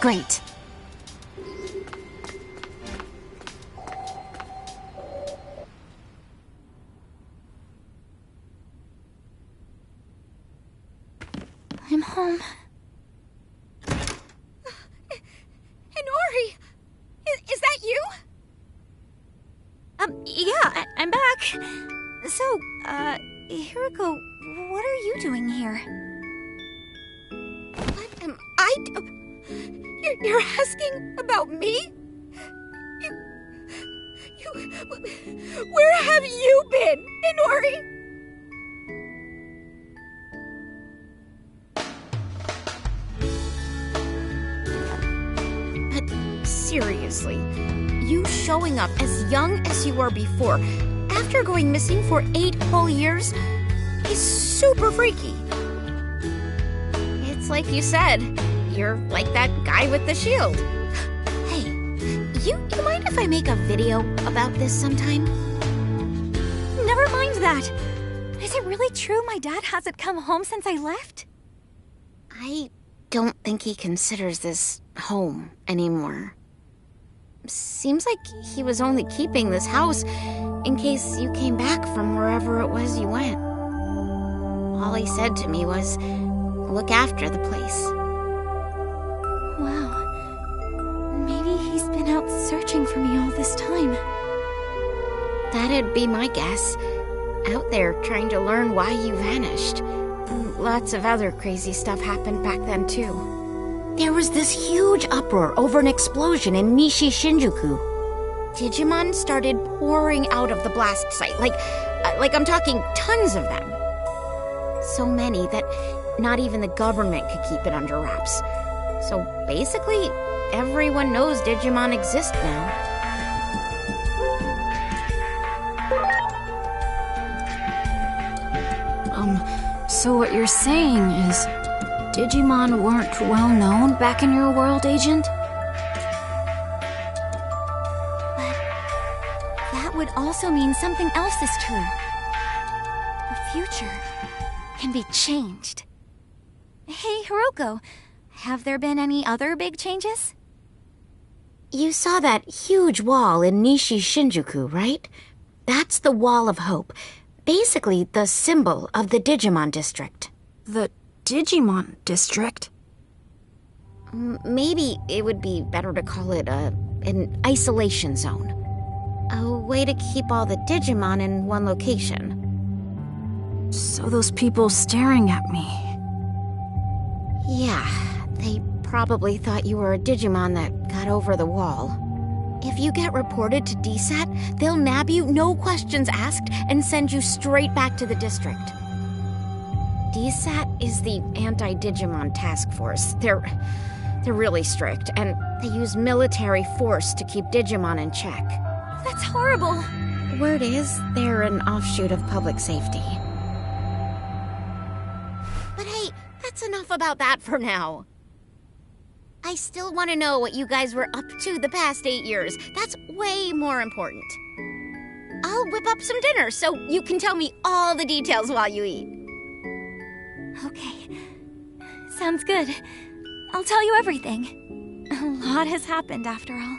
Great. I'm home. Inori! Is that you? Yeah, I'm back. So, Hiroko, what are you doing here? What am I You're asking about me? Where have you been, Inori? Seriously, you showing up as young as you were before, after going missing for 8 whole years, is super freaky. It's like you said, you're like that guy with the shield. Hey, you mind if I make a video about this sometime? Never mind that. Is it really true my dad hasn't come home since I left? I don't think he considers this home anymore. Seems like he was only keeping this house in case you came back from wherever it was you went. All he said to me was, look after the place. Wow. Maybe he's been out searching for me all this time. That'd be my guess. Out there trying to learn why you vanished. Lots of other crazy stuff happened back then, too. There was this huge uproar over an explosion in Nishi Shinjuku. Digimon started pouring out of the blast site, like I'm talking tons of them. So many that not even the government could keep it under wraps. So basically, everyone knows Digimon exist now. So what you're saying is Digimon weren't well known back in your world, Agent? But that would also mean something else is true. The future can be changed. Hey, Hiroko, have there been any other big changes? You saw that huge wall in Nishi Shinjuku, right? That's the Wall of Hope. Basically, the symbol of the Digimon district. The Digimon district? Maybe it would be better to call it an isolation zone. A way to keep all the Digimon in one location. So those people staring at me... Yeah, they probably thought you were a Digimon that got over the wall. If you get reported to DSAT, they'll nab you, no questions asked, and send you straight back to the district. DSAT is the Anti-Digimon Task Force. They're really strict, and they use military force to keep Digimon in check. That's horrible! Word is, they're an offshoot of public safety. But hey, that's enough about that for now. I still want to know what you guys were up to the past 8 years. That's way more important. I'll whip up some dinner so you can tell me all the details while you eat. Okay. Sounds good. I'll tell you everything. A lot has happened after all.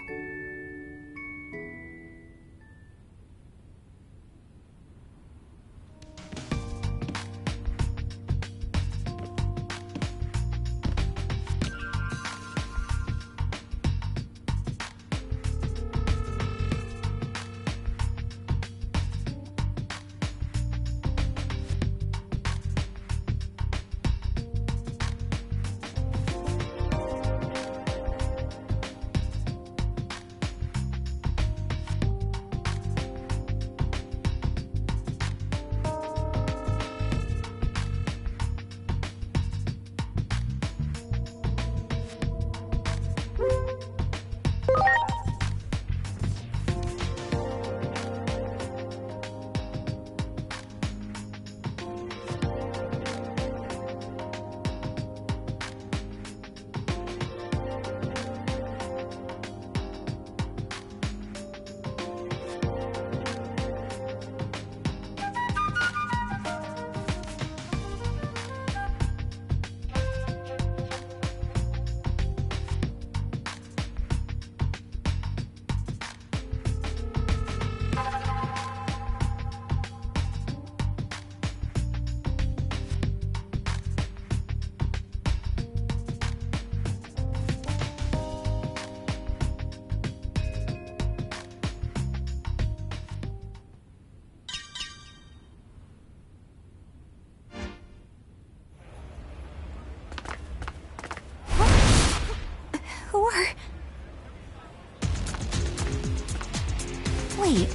Wait,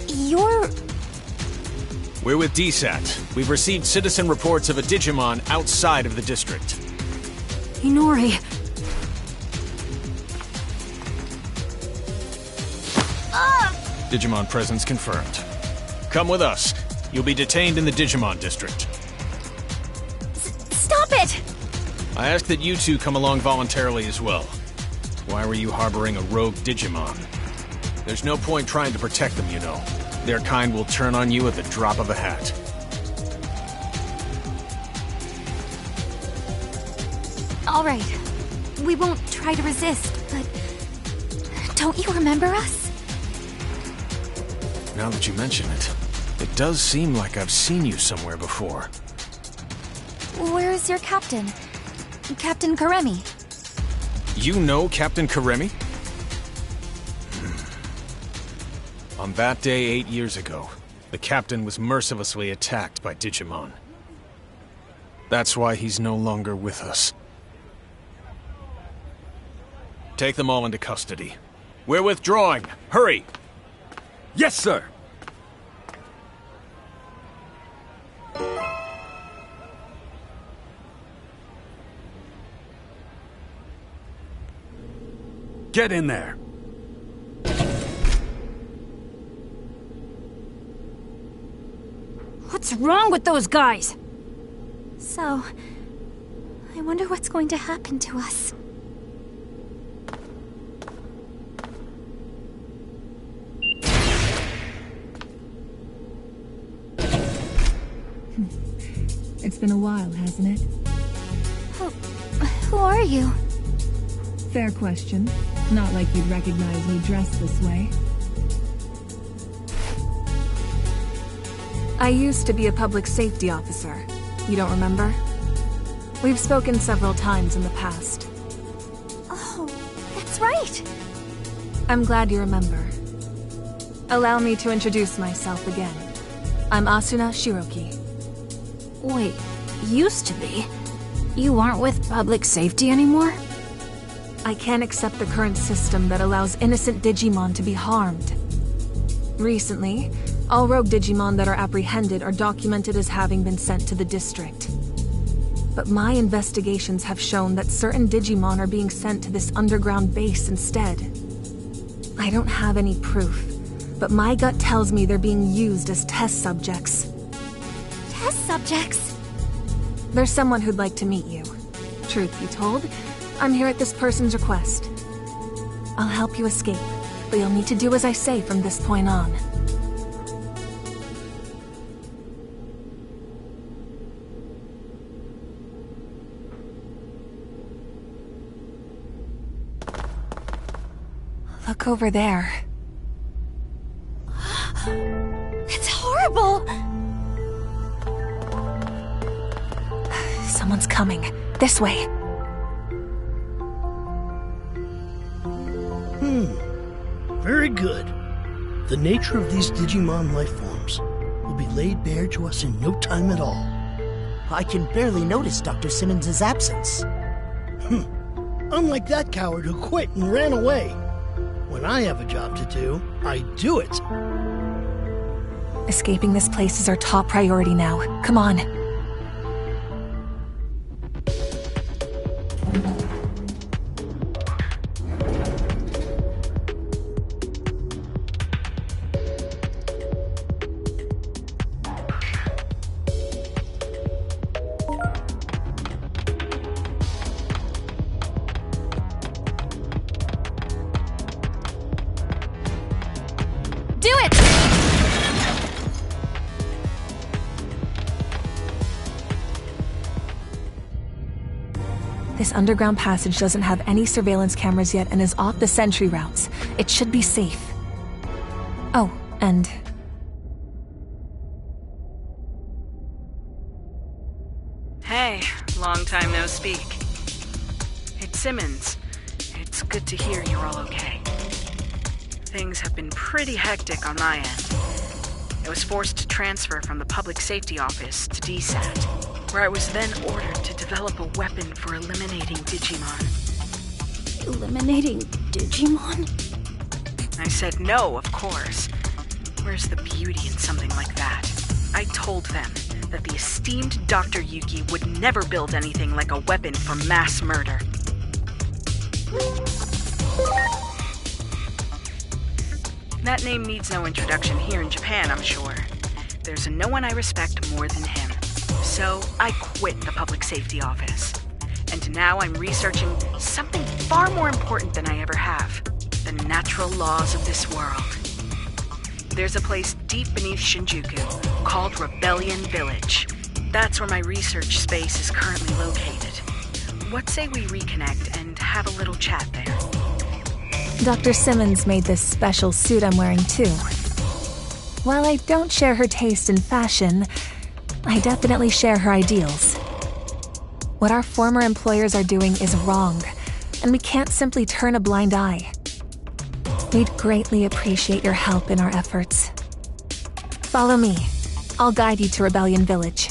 you're... We're with DSAT. We've received citizen reports of a Digimon outside of the district. Inori. Digimon presence confirmed. Come with us. You'll be detained in the Digimon district. Stop it! I ask that you two come along voluntarily as well. Why were you harboring a rogue Digimon? There's no point trying to protect them, you know. Their kind will turn on you at the drop of a hat. All right. We won't try to resist, but... Don't you remember us? Now that you mention it, it does seem like I've seen you somewhere before. Where's your captain? Captain Karemi. You know Captain Karemi? On that day 8 years ago, the captain was mercilessly attacked by Digimon. That's why he's no longer with us. Take them all into custody. We're withdrawing. Hurry! Yes, sir! Get in there. What's wrong with those guys? So... I wonder what's going to happen to us. It's been a while, hasn't it? Who are you? Fair question. Not like you'd recognize me dressed this way. I used to be a public safety officer. You don't remember? We've spoken several times in the past. Oh, that's right. I'm glad you remember. Allow me to introduce myself again. I'm Asuna Shiroki. Wait, used to be? You aren't with public safety anymore? I can't accept the current system that allows innocent Digimon to be harmed. Recently, all rogue Digimon that are apprehended are documented as having been sent to the district. But my investigations have shown that certain Digimon are being sent to this underground base instead. I don't have any proof, but my gut tells me they're being used as test subjects. Test subjects? There's someone who'd like to meet you. Truth be told, I'm here at this person's request. I'll help you escape, but you'll need to do as I say from this point on. Look over there. It's horrible! Someone's coming. This way. Very good. The nature of these Digimon life forms will be laid bare to us in no time at all. I can barely notice Dr. Simmons' absence. Unlike that coward who quit and ran away. When I have a job to do, I do it. Escaping this place is our top priority now. Come on. Do it! This underground passage doesn't have any surveillance cameras yet and is off the sentry routes. It should be safe. Oh, and... Hey, long time no speak. It's Simmons. It's good to hear you're all okay. Things have been pretty hectic on my end. I was forced to transfer from the Public Safety Office to DSAT, where I was then ordered to develop a weapon for eliminating Digimon. Eliminating Digimon? I said no, of course. Where's the beauty in something like that? I told them that the esteemed Dr. Yuki would never build anything like a weapon for mass murder. That name needs no introduction here in Japan, I'm sure. There's no one I respect more than him. So I quit the public safety office. And now I'm researching something far more important than I ever have. The natural laws of this world. There's a place deep beneath Shinjuku called Rebellion Village. That's where my research space is currently located. What say we reconnect and have a little chat there? Dr. Simmons made this special suit I'm wearing too. While I don't share her taste in fashion, I definitely share her ideals. What our former employers are doing is wrong, and we can't simply turn a blind eye. We'd greatly appreciate your help in our efforts. Follow me. I'll guide you to Rebellion Village.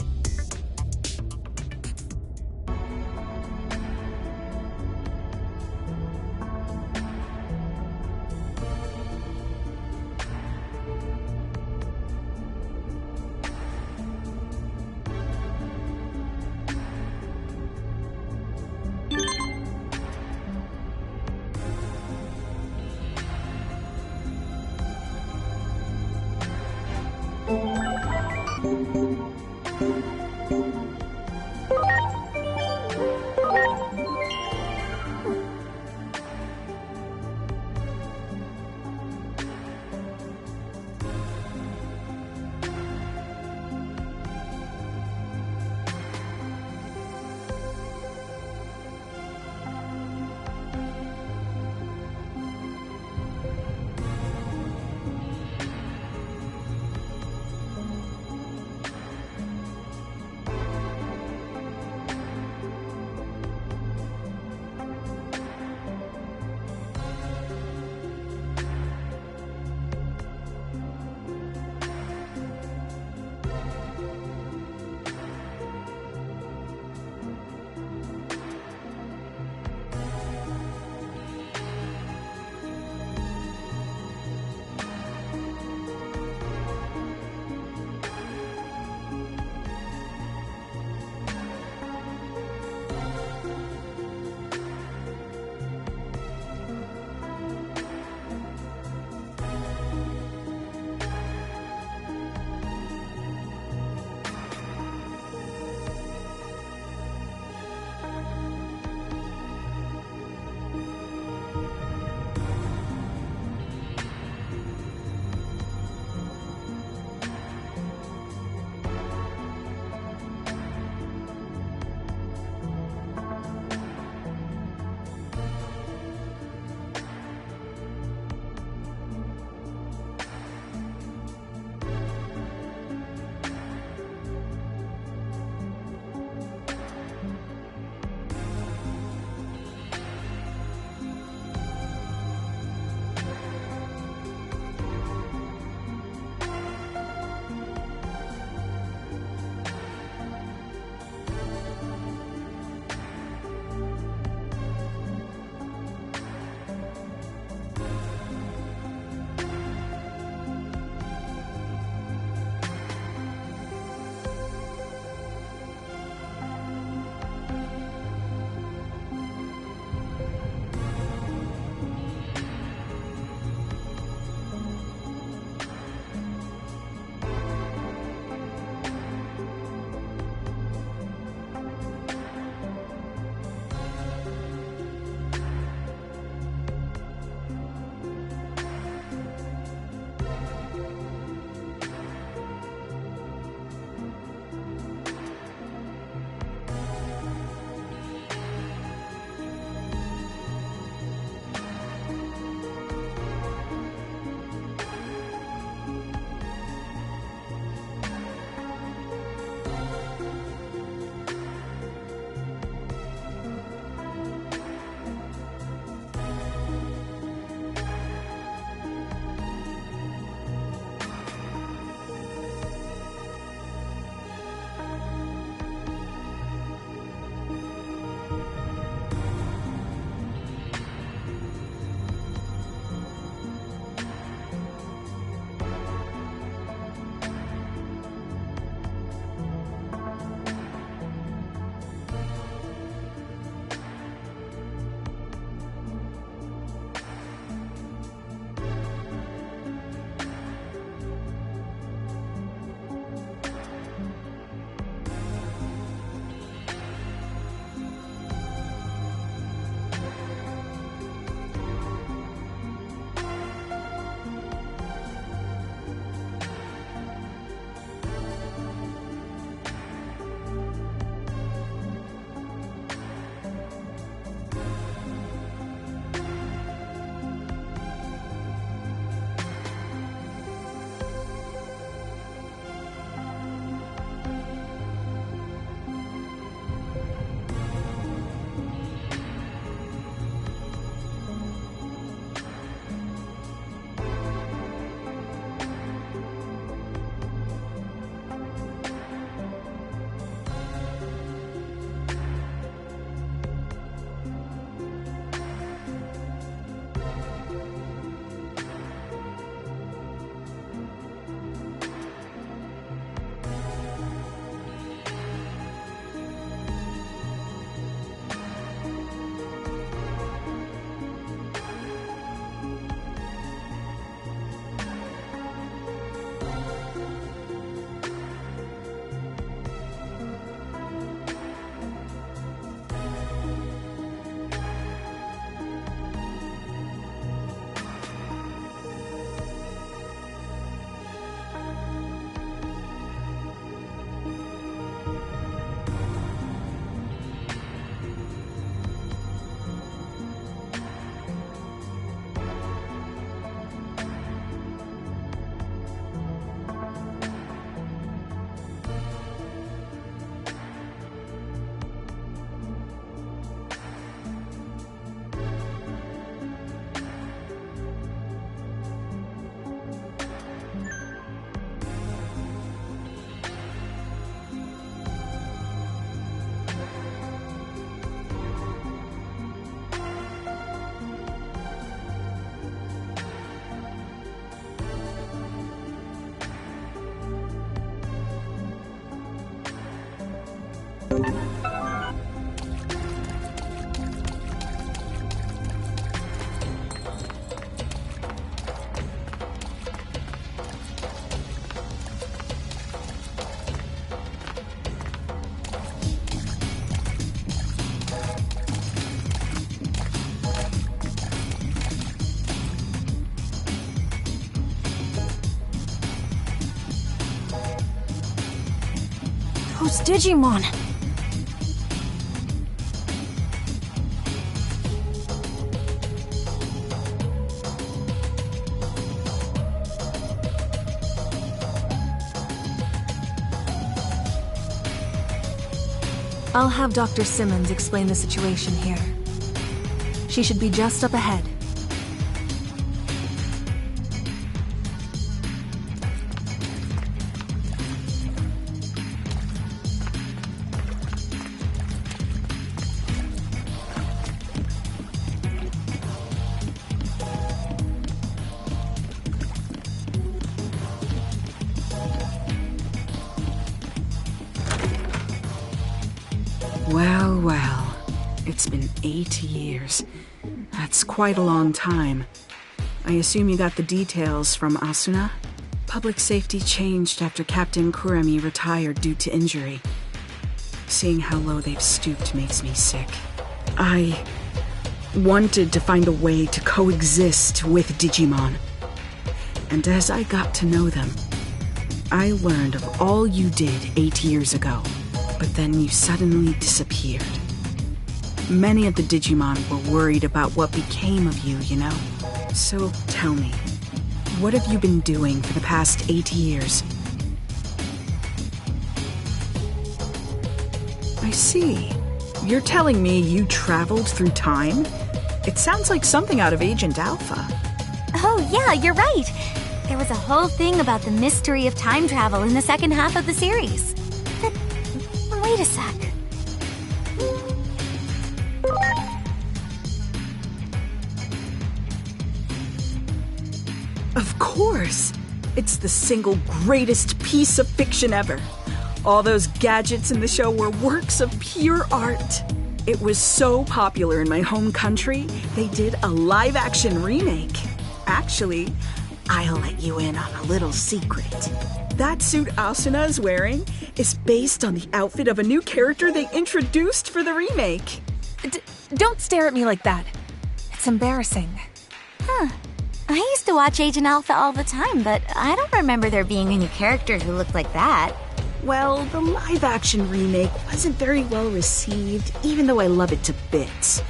Those Digimon! I'll have Dr. Simmons explain the situation here. She should be just up ahead. Well, well. It's been 8 years. That's quite a long time. I assume you got the details from Asuna? Public safety changed after Captain Kuremi retired due to injury. Seeing how low they've stooped makes me sick. I wanted to find a way to coexist with Digimon. And as I got to know them, I learned of all you did 8 years ago. But then you suddenly disappeared. Many of the Digimon were worried about what became of you, you know? So tell me, what have you been doing for the past 8 years? I see. You're telling me you traveled through time? It sounds like something out of Agent Alpha. Oh, yeah, you're right. There was a whole thing about the mystery of time travel in the second half of the series. But wait a sec. Of course! It's the single greatest piece of fiction ever. All those gadgets in the show were works of pure art. It was so popular in my home country, they did a live-action remake. Actually, I'll let you in on a little secret. That suit Asuna is wearing is based on the outfit of a new character they introduced for the remake. Don't stare at me like that. It's embarrassing. Huh. I used to watch Agent Alpha all the time, but I don't remember there being any characters who looked like that. Well, the live-action remake wasn't very well received, even though I love it to bits.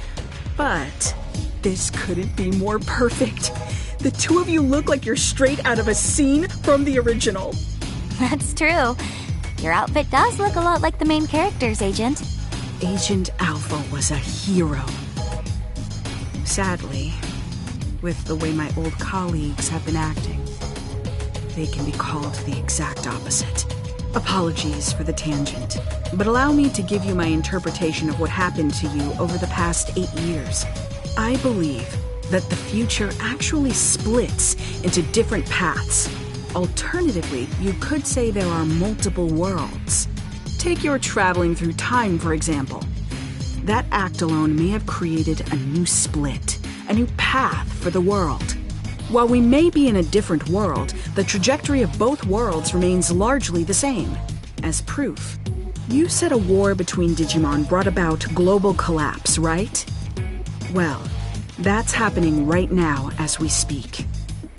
But this couldn't be more perfect. The two of you look like you're straight out of a scene from the original. That's true. Your outfit does look a lot like the main characters, Agent. Agent Alpha was a hero. Sadly, with the way my old colleagues have been acting, they can be called the exact opposite. Apologies for the tangent, but allow me to give you my interpretation of what happened to you over the past 8 years. I believe that the future actually splits into different paths. Alternatively, you could say there are multiple worlds. Take your traveling through time, for example. That act alone may have created a new split, a new path for the world. While we may be in a different world, the trajectory of both worlds remains largely the same. As proof, you said a war between Digimon brought about global collapse, right? Well, that's happening right now as we speak.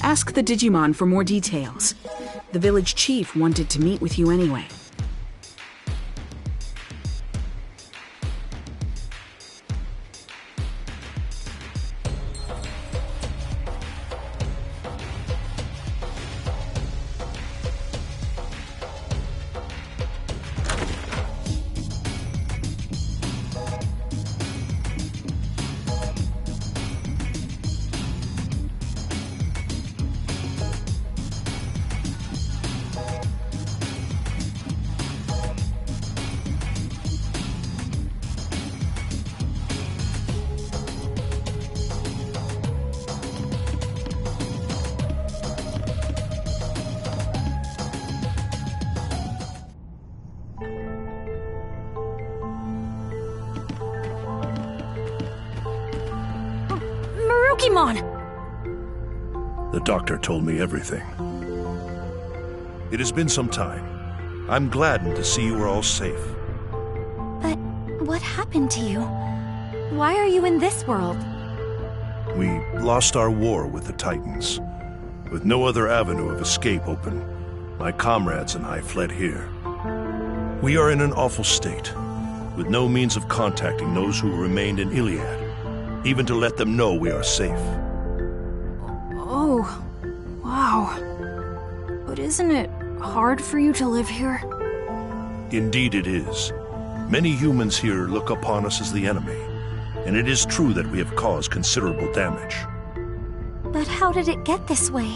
Ask the Digimon for more details. The village chief wanted to meet with you anyway. The doctor told me everything. It has been some time. I'm gladdened to see you are all safe. But what happened to you? Why are you in this world? We lost our war with the Titans. With no other avenue of escape open, my comrades and I fled here. We are in an awful state, with no means of contacting those who remained in Iliad, even to let them know we are safe. Oh, wow. But isn't it hard for you to live here? Indeed it is. Many humans here look upon us as the enemy, and it is true that we have caused considerable damage. But how did it get this way?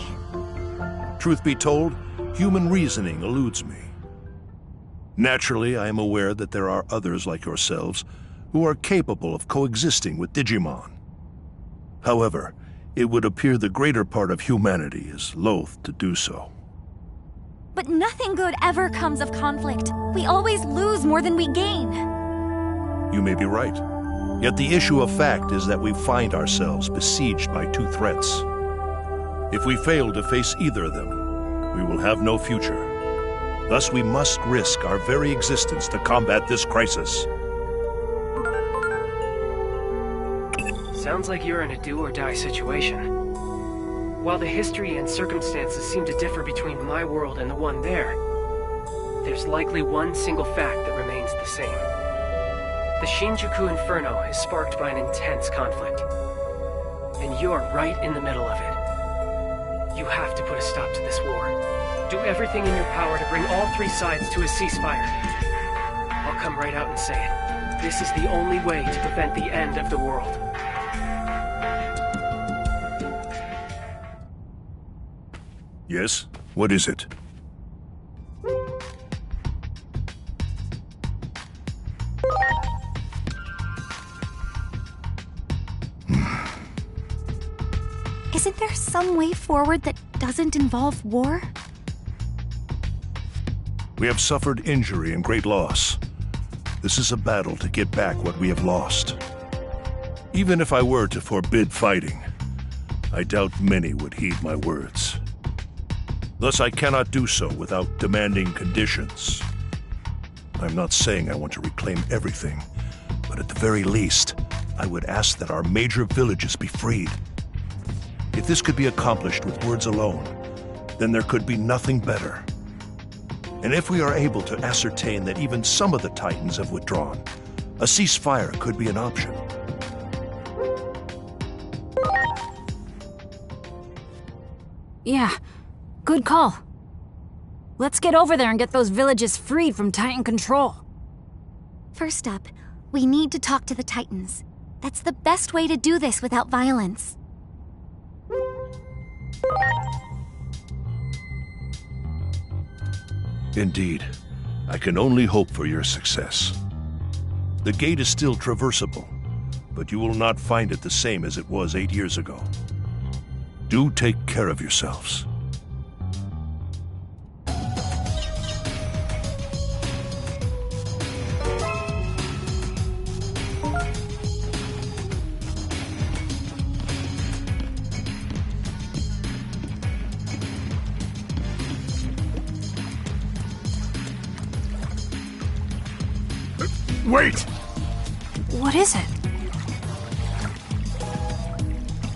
Truth be told, human reasoning eludes me. Naturally, I am aware that there are others like yourselves who are capable of coexisting with Digimon. However, it would appear the greater part of humanity is loath to do so. But nothing good ever comes of conflict. We always lose more than we gain. You may be right. Yet the issue of fact is that we find ourselves besieged by two threats. If we fail to face either of them, we will have no future. Thus, we must risk our very existence to combat this crisis. Sounds like you're in a do-or-die situation. While the history and circumstances seem to differ between my world and the one there, there's likely one single fact that remains the same. The Shinjuku Inferno is sparked by an intense conflict, and you're right in the middle of it. You have to put a stop to this war. Do everything in your power to bring all three sides to a ceasefire. I'll come right out and say it. This is the only way to prevent the end of the world. Yes? What is it? Isn't there some way forward that doesn't involve war? We have suffered injury and great loss. This is a battle to get back what we have lost. Even if I were to forbid fighting, I doubt many would heed my words. Thus, I cannot do so without demanding conditions. I'm not saying I want to reclaim everything, but at the very least, I would ask that our major villages be freed. If this could be accomplished with words alone, then there could be nothing better. And if we are able to ascertain that even some of the Titans have withdrawn, a ceasefire could be an option. Yeah, good call. Let's get over there and get those villages freed from Titan control. First up, we need to talk to the Titans. That's the best way to do this without violence. Indeed. I can only hope for your success. The gate is still traversable, but you will not find it the same as it was 8 years ago. Do take care of yourselves. Wait! What is it?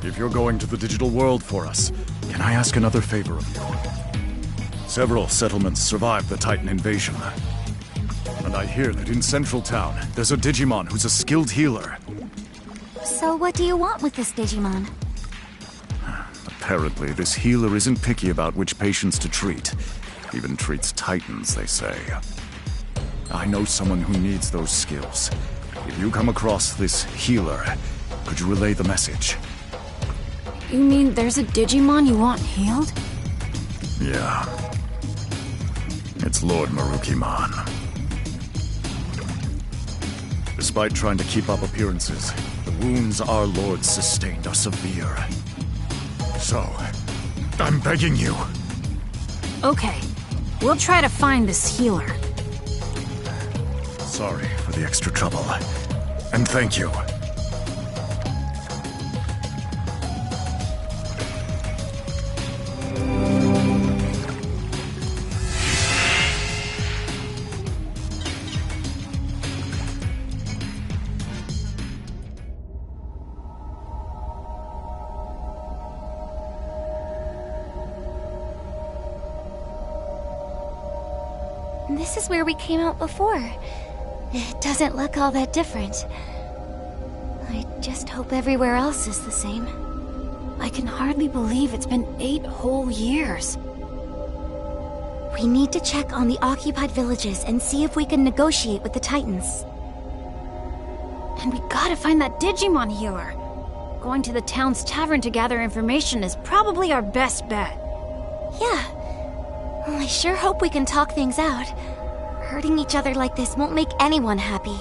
If you're going to the digital world for us, can I ask another favor of you? Several settlements survived the Titan invasion. And I hear that in Central Town, there's a Digimon who's a skilled healer. So what do you want with this Digimon? Apparently, this healer isn't picky about which patients to treat. Even treats Titans, they say. I know someone who needs those skills. If you come across this healer, could you relay the message? You mean there's a Digimon you want healed? Yeah. It's Lord Marukimon. Despite trying to keep up appearances, the wounds our lord sustained are severe. So, I'm begging you. Okay, we'll try to find this healer. Sorry for the extra trouble. And thank you. This is where we came out before. It doesn't look all that different. I just hope everywhere else is the same. I can hardly believe it's been 8 whole years. We need to check on the occupied villages and see if we can negotiate with the Titans. And we gotta find that Digimon healer. Going to the town's tavern to gather information is probably our best bet. Yeah. Well, I sure hope we can talk things out. Hurting each other like this won't make anyone happy.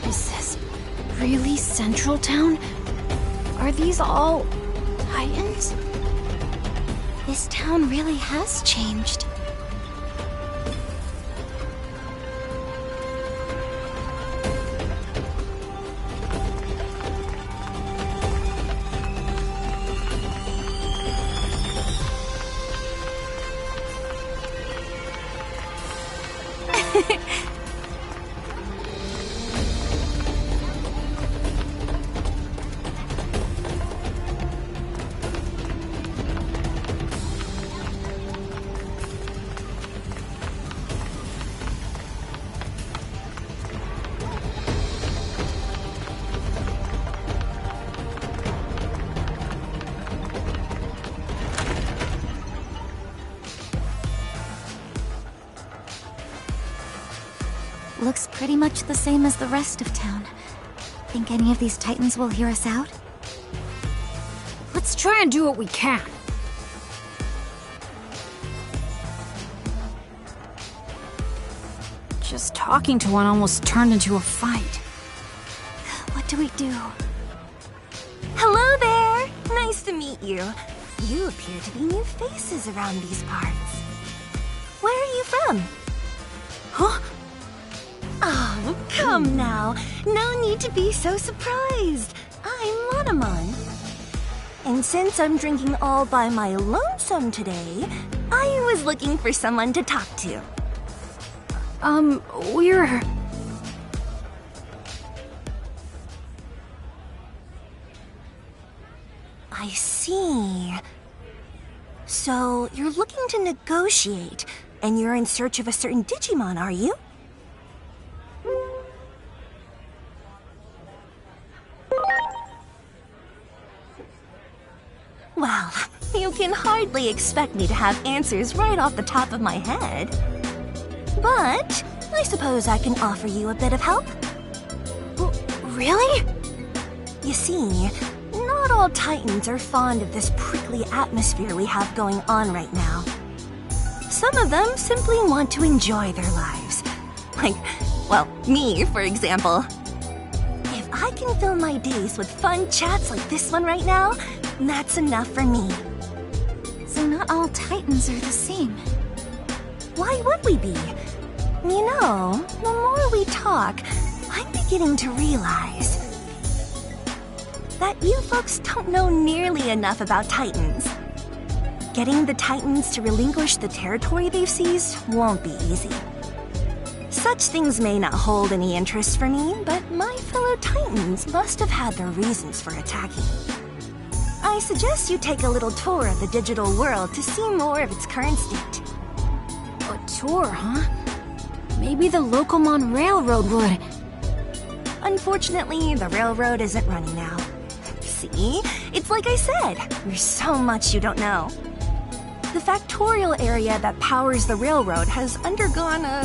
Is this really Central Town? Are these all Titans? This town really has changed. Looks pretty much the same as the rest of town. Think any of these Titans will hear us out? Let's try and do what we can. Just talking to one almost turned into a fight. What do we do? Hello there! Nice to meet you. You appear to be new faces around these parts. Where are you from? Huh? Oh, come now. No need to be so surprised. I'm Monomon. And since I'm drinking all by my lonesome today, I was looking for someone to talk to. We're... I see. So, you're looking to negotiate, and you're in search of a certain Digimon, are you? Well, you can hardly expect me to have answers right off the top of my head. But I suppose I can offer you a bit of help. Really? You see, not all Titans are fond of this prickly atmosphere we have going on right now. Some of them simply want to enjoy their lives. Like, well, me, for example. If I can fill my days with fun chats like this one right now, that's enough for me. So not all Titans are the same. Why would we be? You know, the more we talk, I'm beginning to realize that you folks don't know nearly enough about Titans. Getting the Titans to relinquish the territory they've seized won't be easy. Such things may not hold any interest for me, but my fellow Titans must have had their reasons for attacking. I suggest you take a little tour of the digital world to see more of its current state. A tour, huh? Maybe the Locomon Railroad would. Unfortunately, the railroad isn't running now. See? It's like I said, there's so much you don't know. The factorial area that powers the railroad has undergone a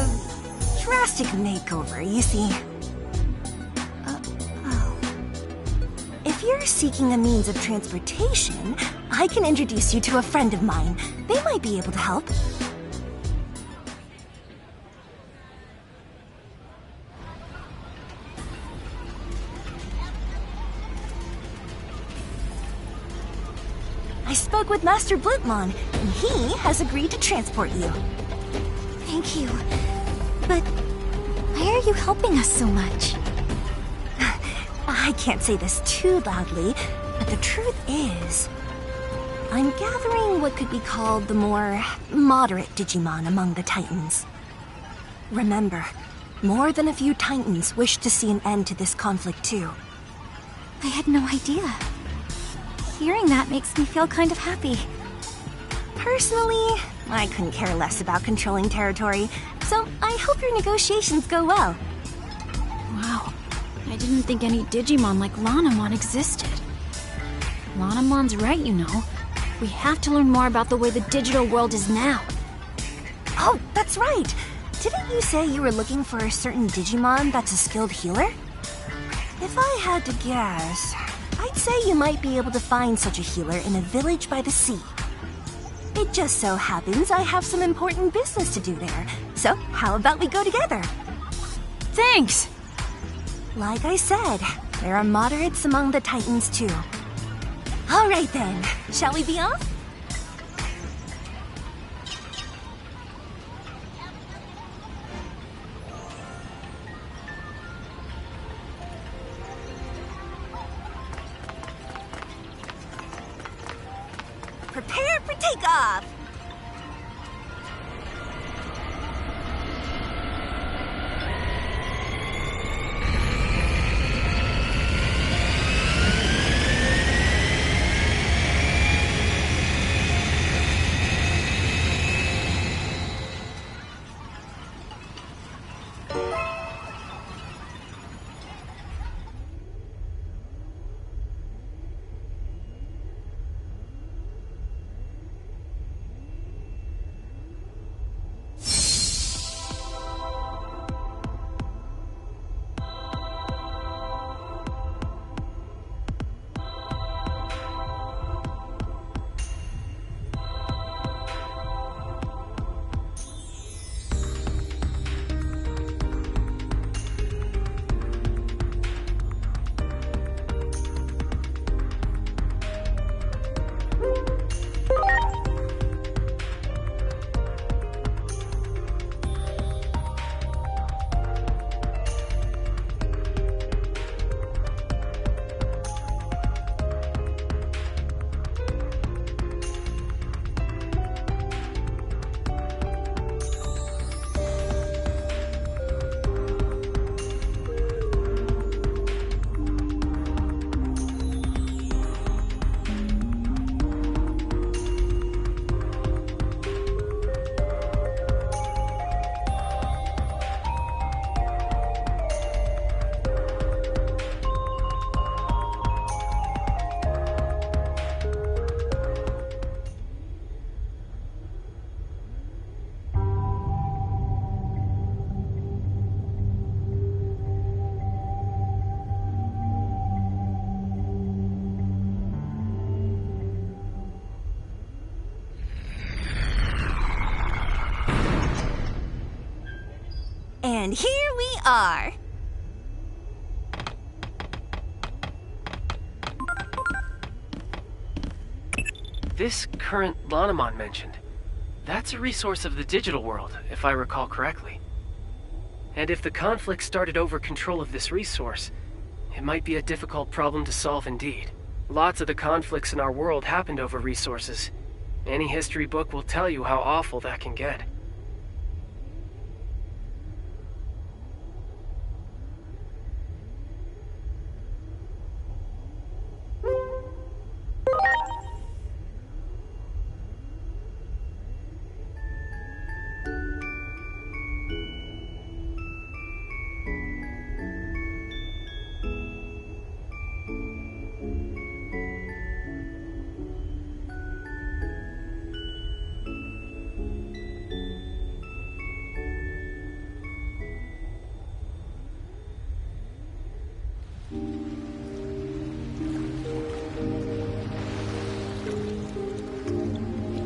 drastic makeover, you see. If you're seeking a means of transportation, I can introduce you to a friend of mine. They might be able to help. I spoke with Master Blipmon, and he has agreed to transport you. Thank you. But Why are you helping us so much? I can't say this too loudly, but the truth is, I'm gathering what could be called the more moderate Digimon among the Titans. Remember, more than a few Titans wish to see an end to this conflict too. I had no idea. Hearing that makes me feel kind of happy. Personally, I couldn't care less about controlling territory, so I hope your negotiations go well. Wow, I didn't think any Digimon like Lanamon existed. Lanamon's right, you know. We have to learn more about the way the digital world is now. Oh, that's right! Didn't you say you were looking for a certain Digimon that's a skilled healer? If I had to guess, I'd say you might be able to find such a healer in a village by the sea. It just so happens I have some important business to do there, so how about we go together? Thanks! Like I said, there are moderates among the Titans too. Alright then, shall we be off? Prepare for takeoff! And here we are! This current Lanamon mentioned, that's a resource of the digital world, if I recall correctly. And if the conflict started over control of this resource, it might be a difficult problem to solve indeed. Lots of the conflicts in our world happened over resources. Any history book will tell you how awful that can get.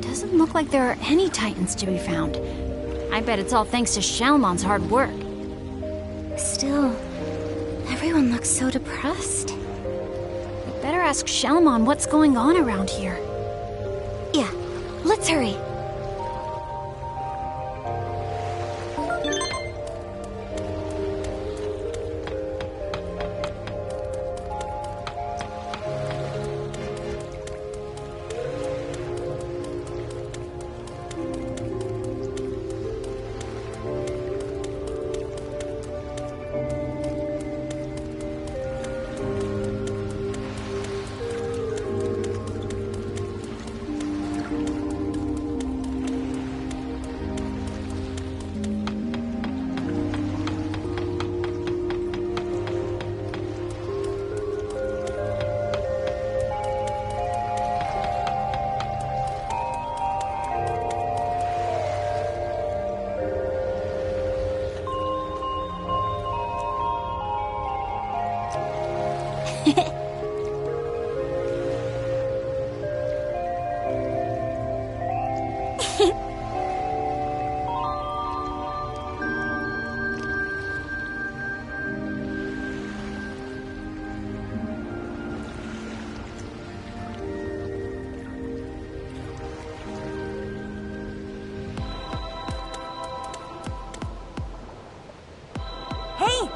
Doesn't look like there are any Titans to be found. I bet it's all thanks to Shalmon's hard work. Still, everyone looks so depressed. We better ask Shalmon what's going on around here. Yeah, let's hurry.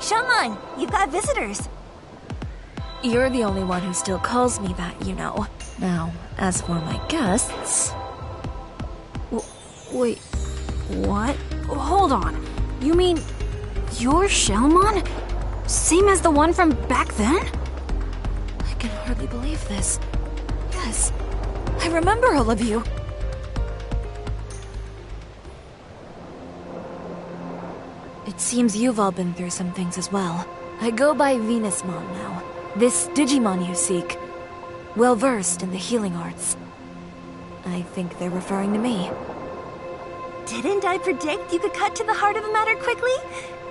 Shaman, you've got visitors. You're the only one who still calls me that, you know. Now, as for my guests... Wait, what? Hold on. You mean you're Shellmon? Same as the one from back then? I can hardly believe this. Yes, I remember all of you. It seems you've all been through some things as well. I go by Venusmon now. This Digimon you seek. Well-versed in the healing arts. I think they're referring to me. Didn't I predict you could cut to the heart of the matter quickly?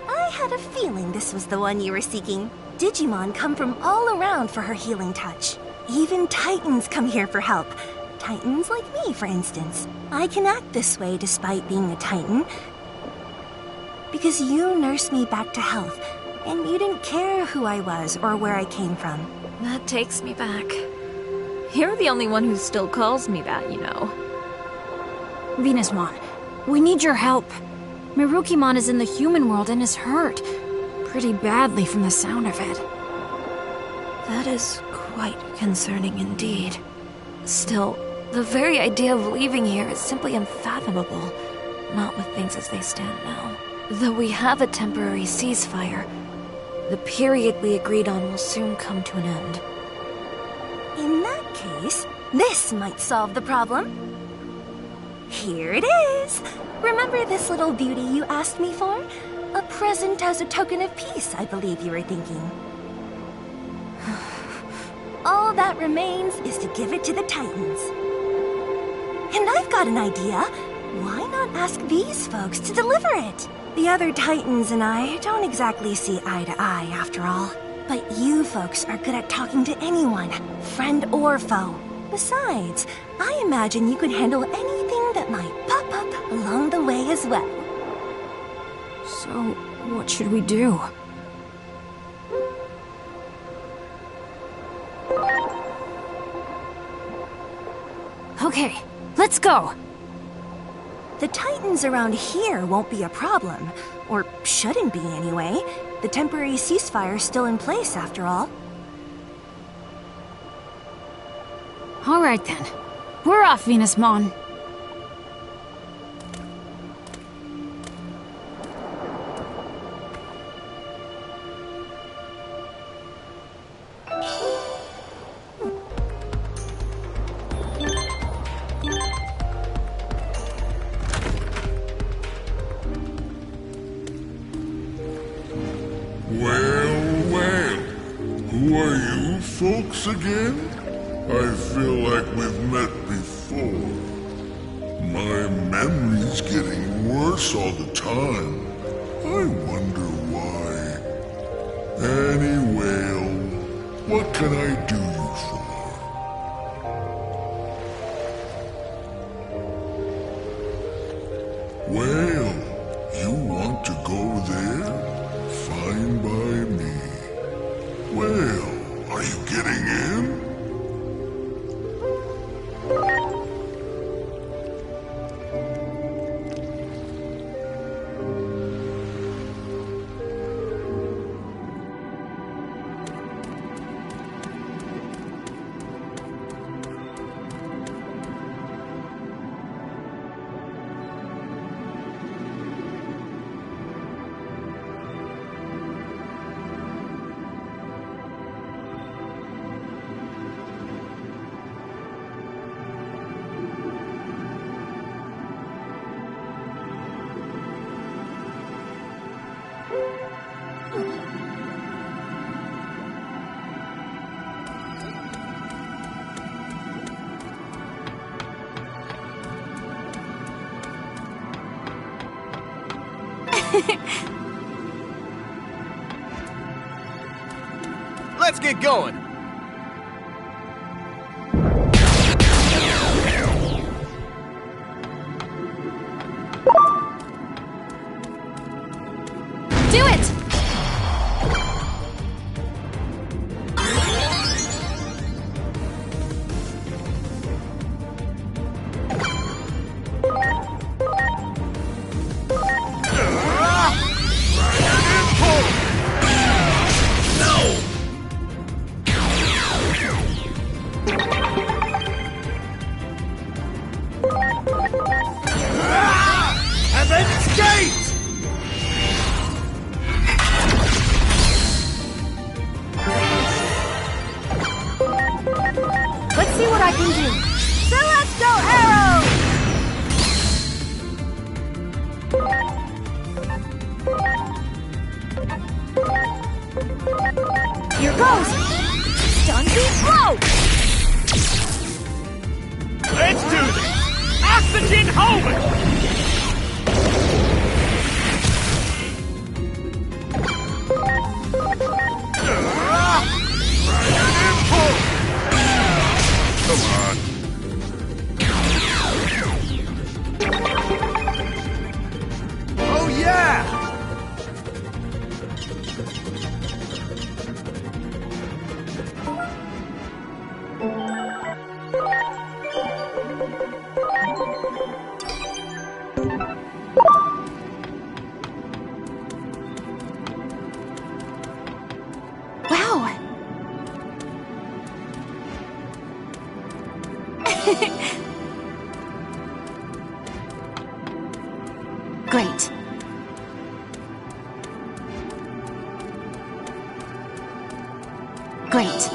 I had a feeling this was the one you were seeking. Digimon come from all around for her healing touch. Even Titans come here for help. Titans like me, for instance. I can act this way despite being a Titan. Because you nursed me back to health, and you didn't care who I was or where I came from. That takes me back. You're the only one who still calls me that, you know. Venusmon, we need your help. Mirukimon is in the human world and is hurt. Pretty badly from the sound of it. That is quite concerning indeed. Still, the very idea of leaving here is simply unfathomable. Not with things as they stand now. Though we have a temporary ceasefire, the period we agreed on will soon come to an end. In that case, this might solve the problem. Here it is! Remember this little beauty you asked me for? A present as a token of peace, I believe you were thinking. All that remains is to give it to the Titans. And I've got an idea. Why not ask these folks to deliver it? The other Titans and I don't exactly see eye to eye, after all. But you folks are good at talking to anyone, friend or foe. Besides, I imagine you could handle anything that might pop up along the way as well. So, what should we do? Okay, let's go! The Titans around here won't be a problem. Or shouldn't be, anyway. The temporary ceasefire's still in place, after all. Alright then. We're off, Venusmon. Well, who are you folks again? I feel like we've met before. My memory's getting worse all the time. I wonder why. Anyway, what can I do you for? Well, you want to go there? Fine by me. Well, are you getting in? Let's get going! Do it! goes! Stun beat blow! Let's do this! Oxygen homing! Come on. Oh yeah! Wow! Great. Great.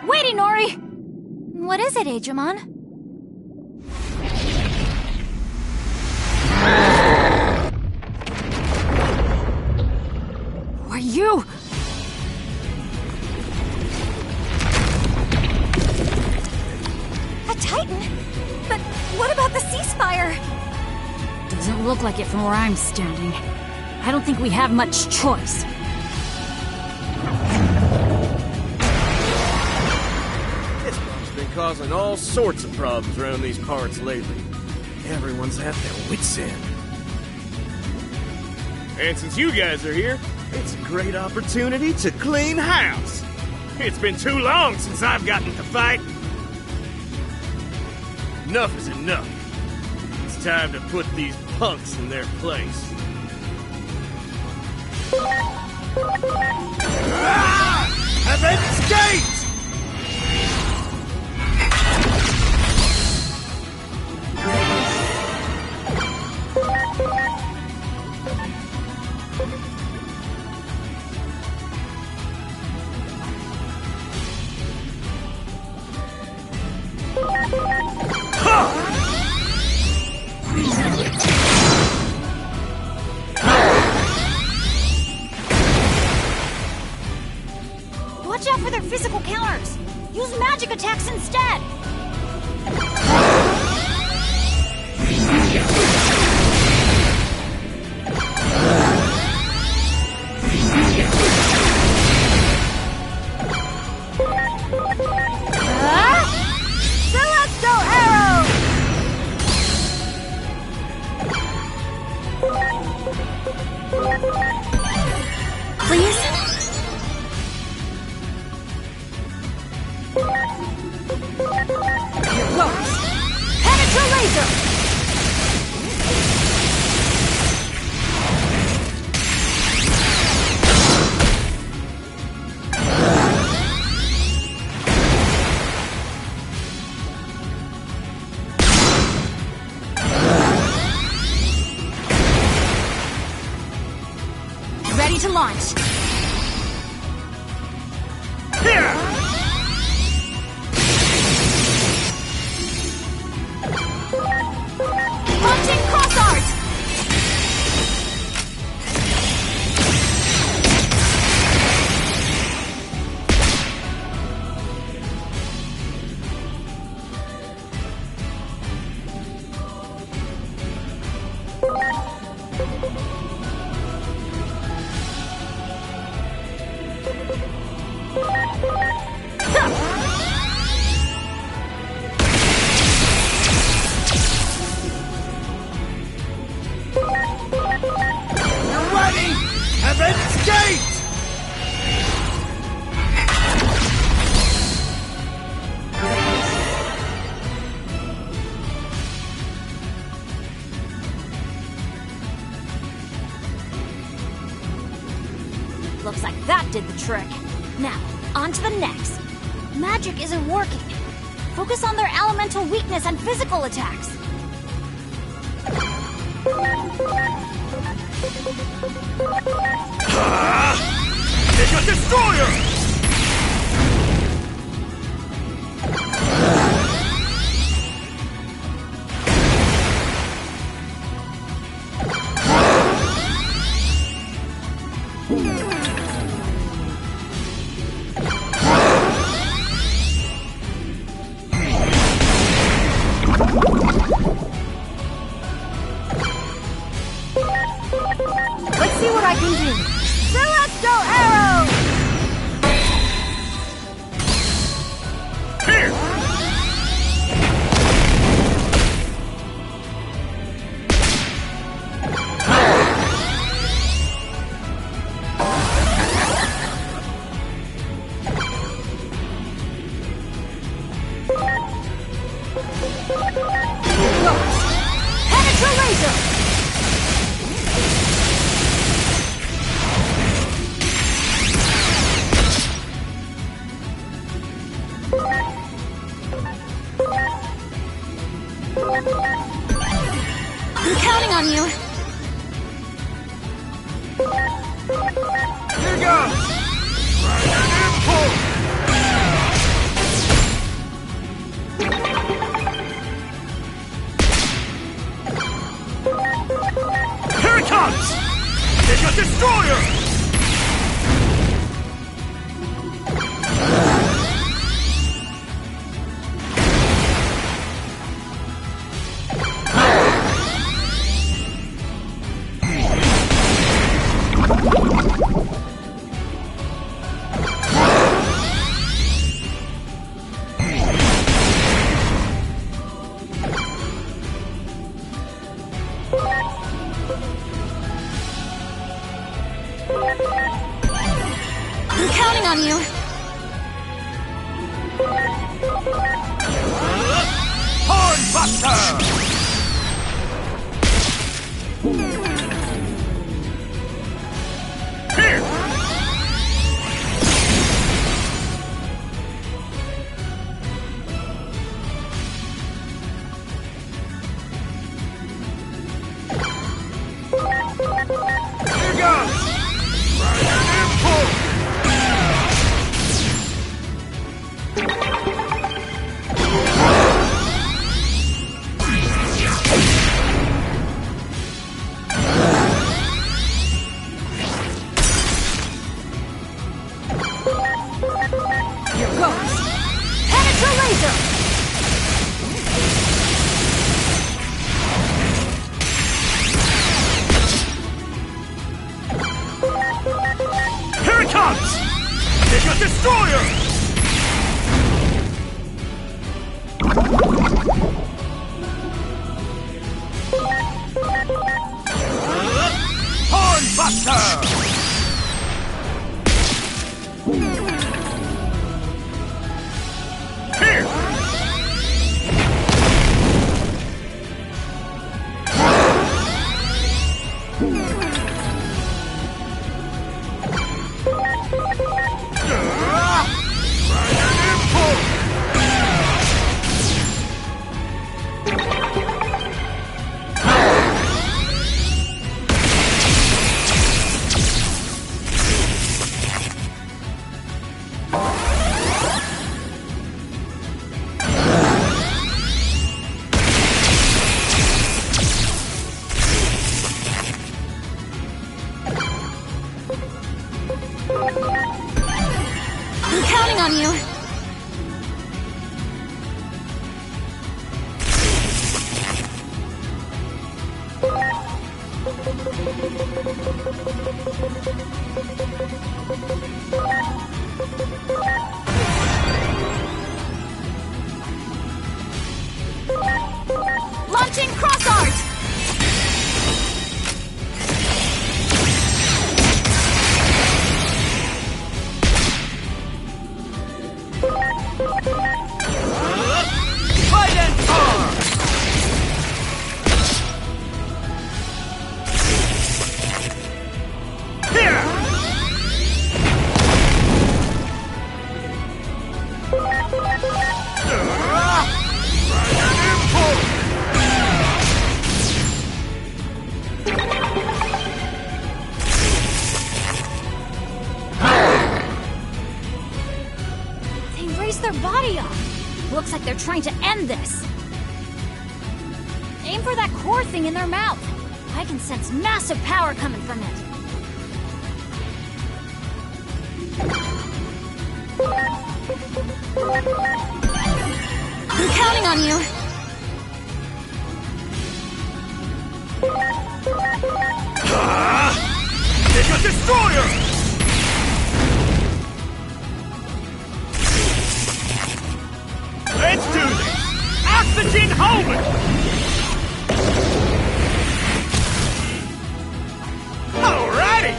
Wait, Inori! What is it, Digimon? Who are you? A Titan? But what about the ceasefire? Doesn't look like it from where I'm standing. I don't think we have much choice. This bomb's been causing all sorts of problems around these parts lately. Everyone's at their wits' end. And since you guys are here, it's a great opportunity to clean house. It's been too long since I've gotten to fight. Enough is enough. It's time to put these punks in their place. Avengers Gate! Watch out for their physical counters! Use magic attacks instead! Celestial Arrow! Please? Here goes! Penetra Laser! Ready to launch! Launching cross art! You're ready! Avengers Gate! Looks like that did the trick. Now, on to the next. Magic isn't working. Focus on their elemental weakness and physical attacks. Mega Destroyer! I'm counting on you. Here goes! Impulse! Here it comes! It's a destroyer! I'm counting on you. Hornbuster! Here! Here goes! Impulse! Here goes! Penetra laser! Here it comes! It's a destroyer! Hornbuster! Here! I'm counting on you. Launching cross art! Fight and tar! Here! Impulse! They raised their body up. Looks like they're trying to end this. Aim for that core thing in their mouth. I can sense massive power coming from it. I'm counting on you. It's a destroyer! Let's do this! Oxygen Homan! Alrighty!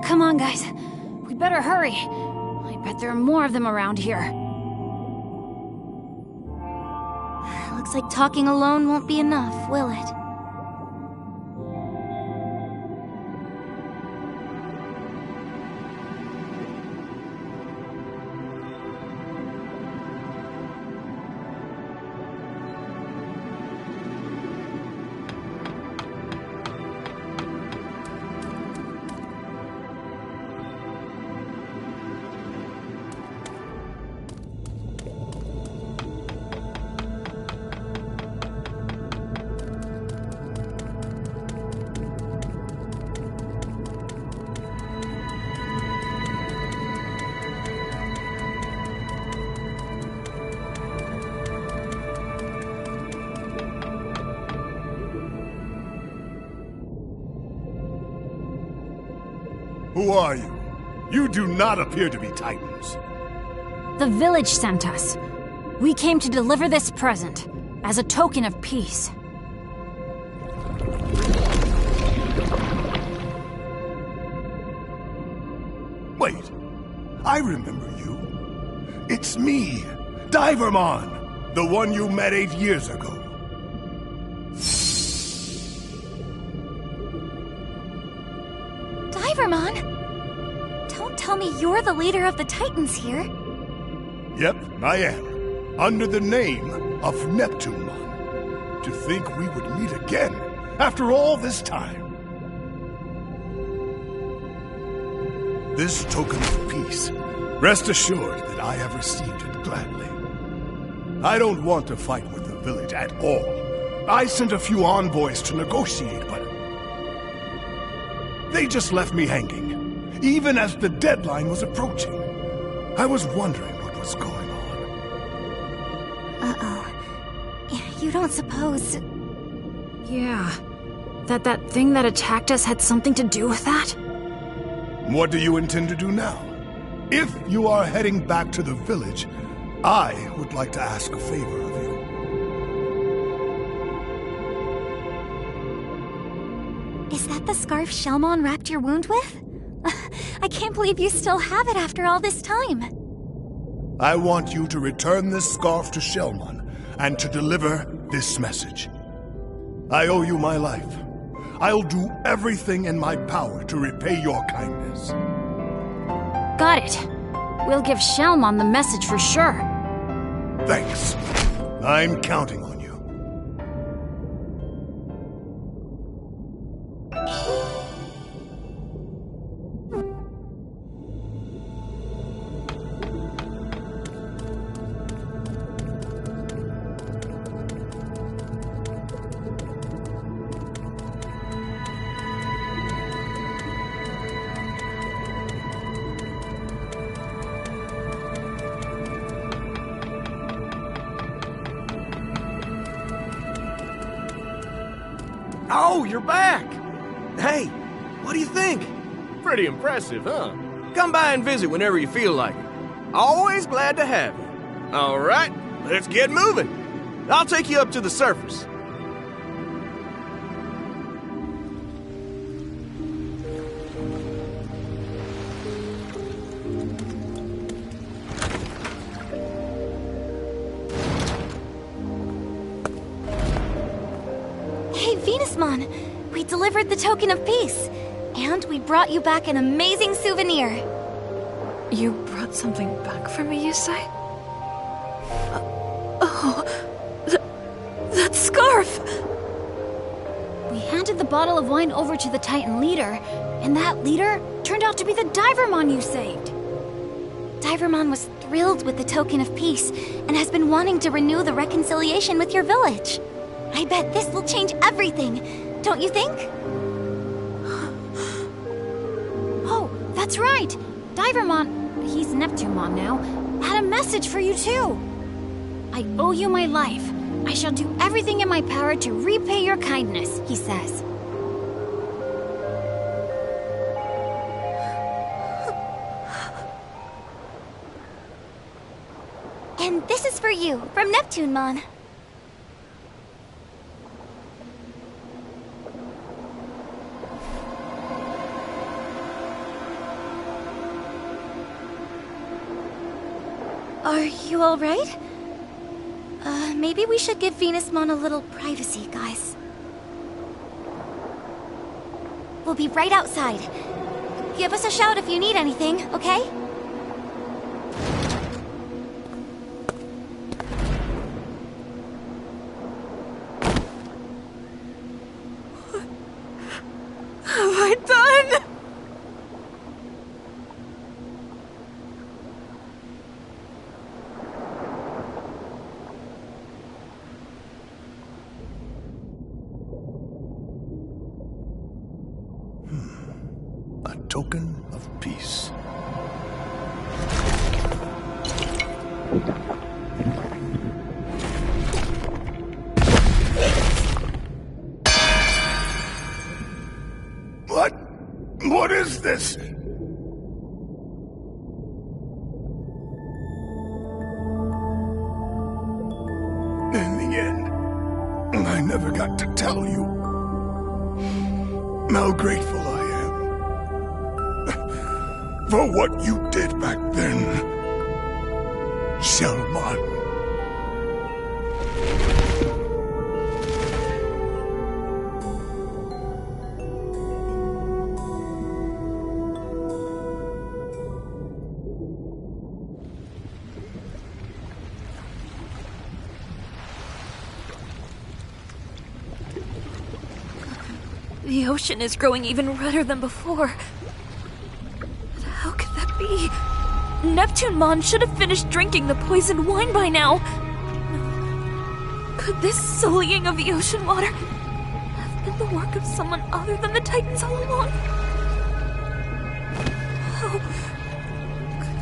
Come on, guys. We better hurry. I bet there are more of them around here. Looks like talking alone won't be enough, will it? Who are you? You do not appear to be Titans. The village sent us. We came to deliver this present, as a token of peace. Wait, I remember you. It's me, Divermon, the one you met 8 years ago. Divermon? Don't tell me you're the leader of the Titans here. Yep, I am. Under the name of Neptunemon. To think we would meet again after all this time. This token of peace, rest assured that I have received it gladly. I don't want to fight with the village at all. I sent a few envoys to negotiate, but they just left me hanging, even as the deadline was approaching. I was wondering what was going on. Uh-oh. You don't suppose... Yeah. That thing that attacked us had something to do with that? What do you intend to do now? If you are heading back to the village, I would like to ask a favor of you. Is that the scarf Shelmon wrapped your wound with? I can't believe you still have it after all this time. I want you to return this scarf to Shelmon and to deliver this message. I owe you my life. I'll do everything in my power to repay your kindness. Got it. We'll give Shelmon the message for sure. Thanks. I'm counting on you. Oh, you're back! Hey, what do you think? Pretty impressive, huh? Come by and visit whenever you feel like it. Always glad to have you. All right, let's get moving. I'll take you up to the surface. Venusmon, we delivered the token of peace, and we brought you back an amazing souvenir. You brought something back for me, you say? Oh, that scarf! We handed the bottle of wine over to the Titan leader, and that leader turned out to be the Divermon you saved. Divermon was thrilled with the token of peace, and has been wanting to renew the reconciliation with your village. I bet this will change everything, don't you think? Oh, that's right! Divermon, he's Neptunemon now, had a message for you too. I owe you my life. I shall do everything in my power to repay your kindness, he says. And this is for you, from Neptunemon. Are you all right? Maybe we should give Venusmon a little privacy, guys. We'll be right outside. Give us a shout if you need anything, okay? What have I done? A token of peace. What? What is this? never got to tell you how grateful I am for what you did back then, Shelmon. The ocean is growing even redder than before. But how could that be? Neptunemon should have finished drinking the poisoned wine by now. Could this sullying of the ocean water have been the work of someone other than the Titans all along? How could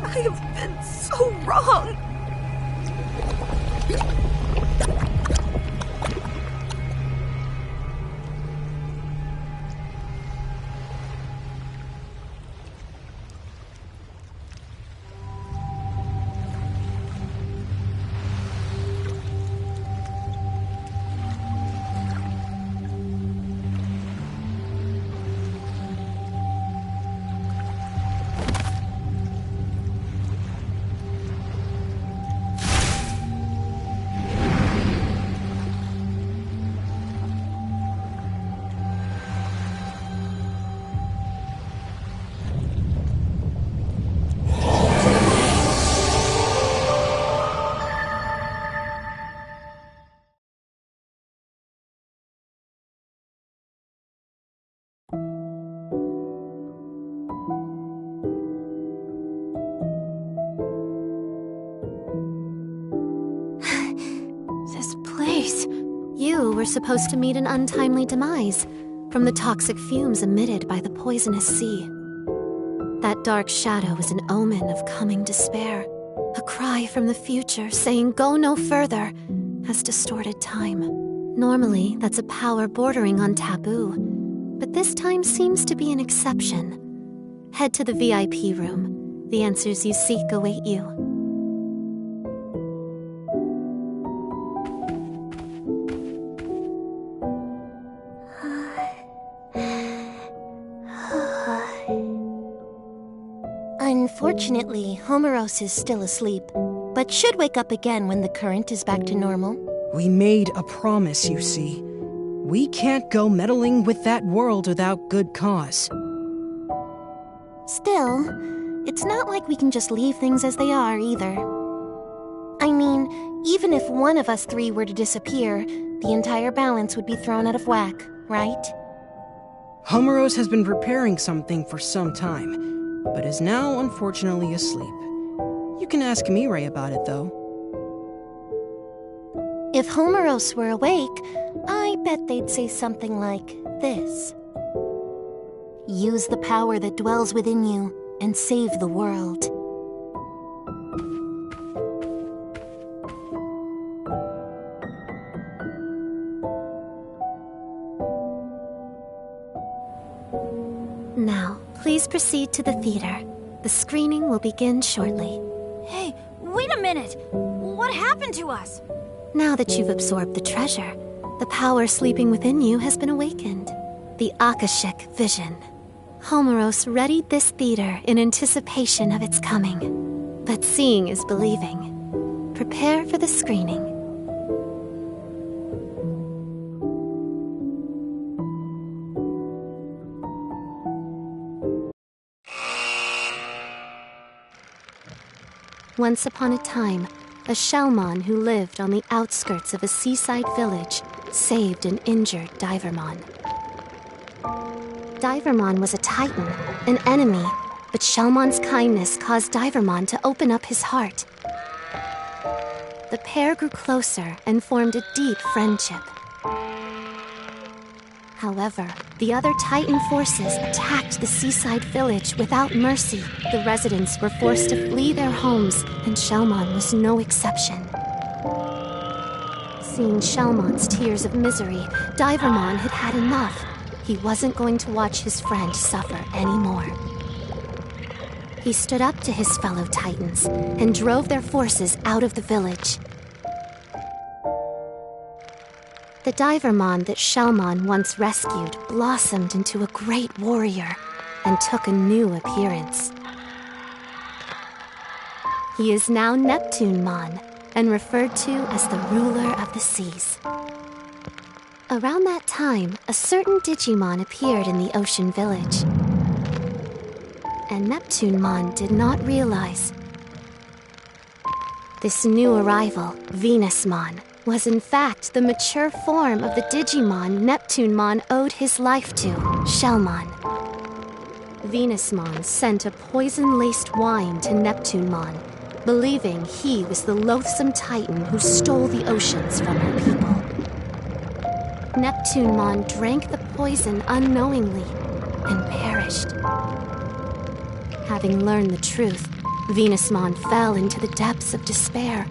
I have been so wrong? You were supposed to meet an untimely demise from the toxic fumes emitted by the poisonous sea. That dark shadow was an omen of coming despair, a cry from the future saying go no further has distorted time. Normally, that's a power bordering on taboo, but this time seems to be an exception. Head to the VIP room. The answers you seek await you. Unfortunately, Homeros is still asleep, but should wake up again when the current is back to normal. We made a promise, you see. We can't go meddling with that world without good cause. Still, it's not like we can just leave things as they are, either. I mean, even if one of us three were to disappear, the entire balance would be thrown out of whack, right? Homeros has been preparing something for some time, but is now unfortunately asleep. You can ask Mirai about it, though. If Homeros were awake, I bet they'd say something like this. Use the power that dwells within you and save the world. Now, please proceed to the theater. The screening will begin shortly. Hey, wait a minute! What happened to us? Now that you've absorbed the treasure, the power sleeping within you has been awakened. The Akashic Vision. Homeros readied this theater in anticipation of its coming. But seeing is believing. Prepare for the screening. Once upon a time, a Shelmon who lived on the outskirts of a seaside village saved an injured Divermon. Divermon was a Titan, an enemy, but Shelmon's kindness caused Divermon to open up his heart. The pair grew closer and formed a deep friendship. However, the other Titan forces attacked the seaside village without mercy. The residents were forced to flee their homes, and Shelmon was no exception. Seeing Shelmon's tears of misery, Divermon had had enough. He wasn't going to watch his friend suffer anymore. He stood up to his fellow Titans and drove their forces out of the village. The Divermon that Shellmon once rescued blossomed into a great warrior and took a new appearance. He is now Neptunemon and referred to as the ruler of the seas. Around that time, a certain Digimon appeared in the ocean village. And Neptunemon did not realize this new arrival, Venusmon, was in fact the mature form of the Digimon Neptunemon owed his life to, Shellmon. Venusmon sent a poison-laced wine to Neptunemon, believing he was the loathsome titan who stole the oceans from her people. Neptunemon drank the poison unknowingly and perished. Having learned the truth, Venusmon fell into the depths of despair,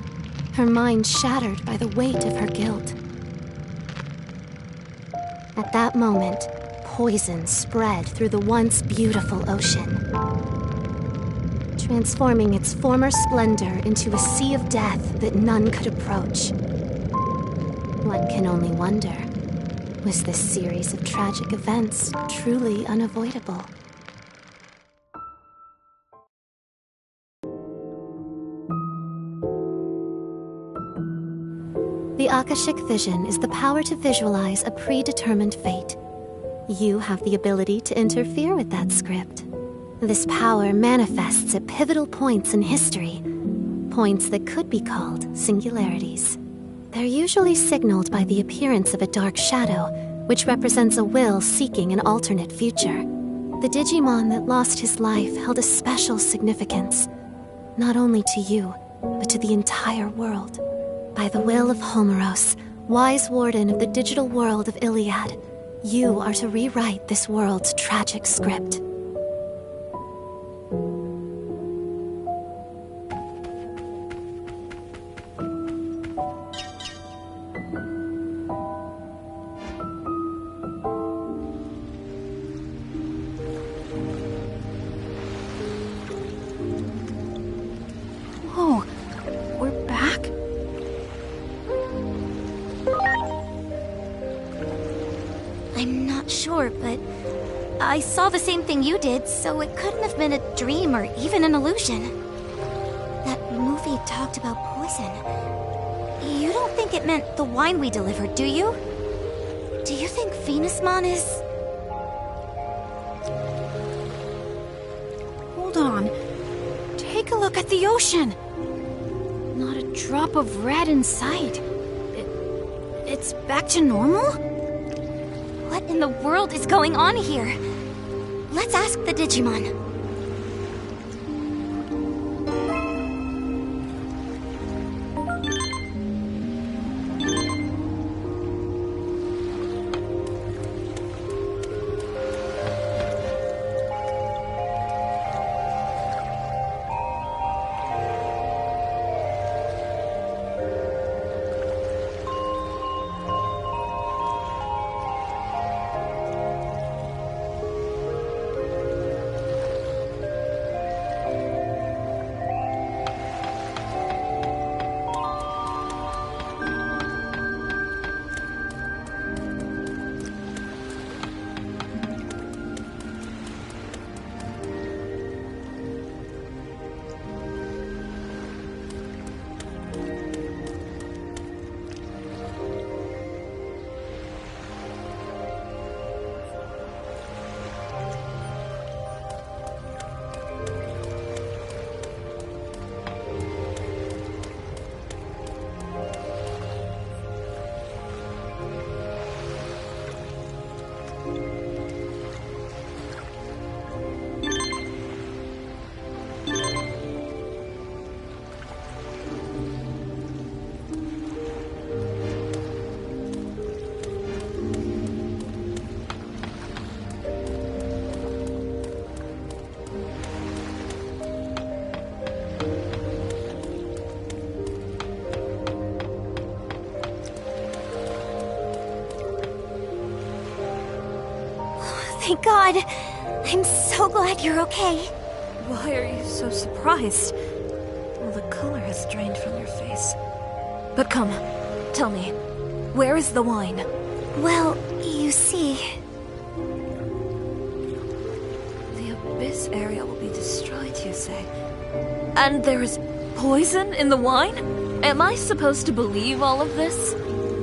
her mind shattered by the weight of her guilt. At that moment, poison spread through the once beautiful ocean, transforming its former splendor into a sea of death that none could approach. One can only wonder, was this series of tragic events truly unavoidable? The Akashic Vision is the power to visualize a predetermined fate. You have the ability to interfere with that script. This power manifests at pivotal points in history, points that could be called singularities. They're usually signaled by the appearance of a dark shadow, which represents a will seeking an alternate future. The Digimon that lost his life held a special significance, not only to you, but to the entire world. By the will of Homeros, wise warden of the digital world of Iliad, you are to rewrite this world's tragic script. Whoa, we're back? I'm not sure, but I saw the same thing you did, so it couldn't have been a dream or even an illusion. That movie talked about poison. You don't think it meant the wine we delivered, do you? Do you think Venusmon is... Hold on. Take a look at the ocean. Not a drop of red in sight. It's back to normal? What in the world is going on here? Let's ask the Digimon. Thank God. I'm so glad you're okay. Why are you so surprised? Well, the color has drained from your face. But come, tell me, Where is the wine? Well, you see... The Abyss area will be destroyed, you say? And there is poison in the wine? Am I supposed to believe all of this?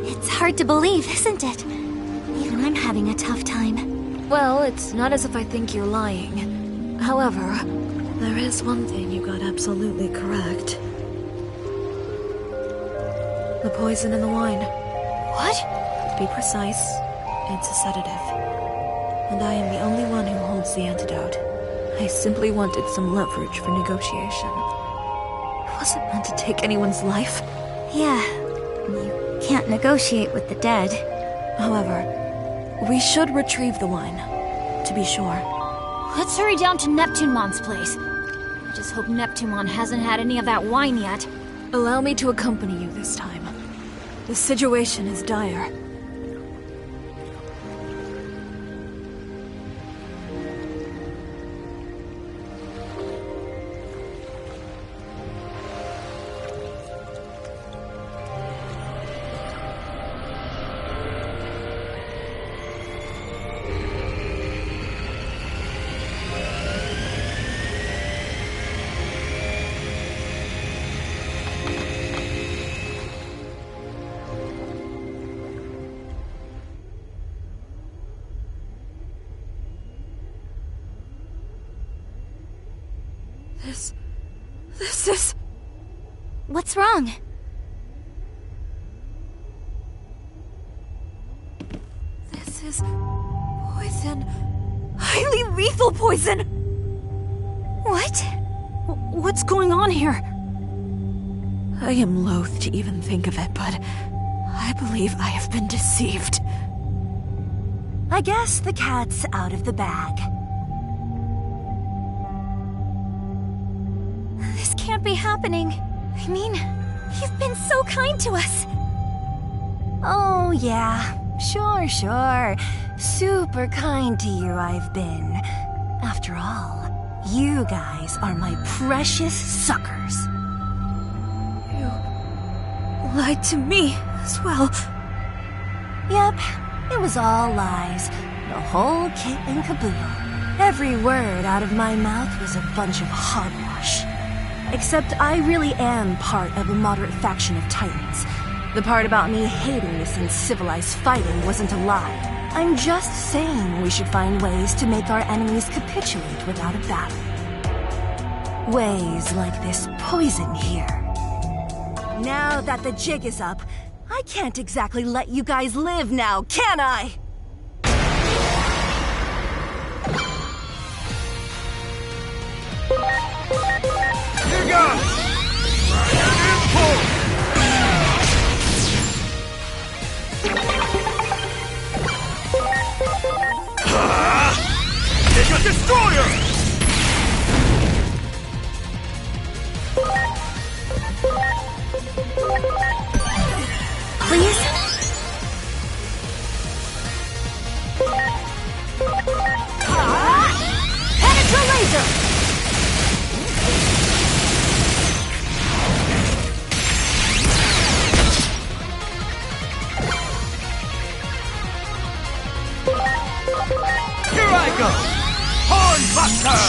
It's hard to believe, isn't it? Even I'm having a tough time. Well, it's not as if I think you're lying. However, there is one thing you got absolutely correct. The poison in the wine. What? To be precise, it's a sedative. And I am the only one who holds the antidote. I simply wanted some leverage for negotiation. It wasn't meant to take anyone's life. Yeah, you can't negotiate with the dead. However, we should retrieve the wine, to be sure. Let's hurry down to Neptunemon's place. I just hope Neptunemon hasn't had any of that wine yet. Allow me to accompany you this time. The situation is dire. This is... What's wrong? This is... poison. Highly lethal poison! What? What's going on here? I am loath to even think of it, but I believe I have been deceived. I guess the cat's out of the bag. This can't be happening. I mean, you've been so kind to us. Oh, yeah. Sure. Super kind to you I've been. After all, you guys are my precious suckers. You lied to me as well. Yep, it was all lies. The whole kit and caboodle. Every word out of my mouth was a bunch of hogwash. Except I really am part of a moderate faction of Titans. The part about me hating this uncivilized fighting wasn't a lie. I'm just saying we should find ways to make our enemies capitulate without a battle. Ways like this poison here. Now that the jig is up, I can't exactly let you guys live now, can I? Here goes! Mega Destroyer! Please? Penetra laser! Here I go! Hornbuster!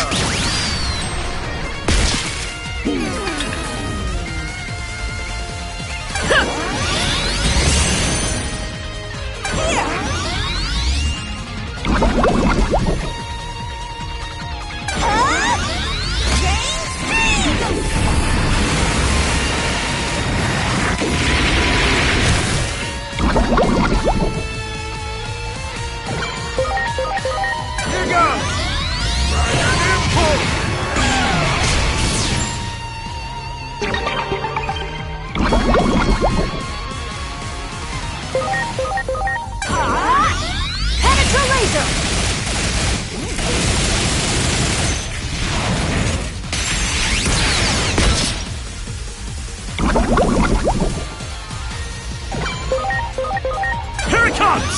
Here goes! Penetra laser! Here it comes!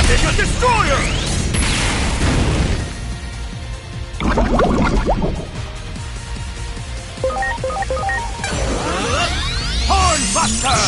Mega Destroyer! Hornbuster!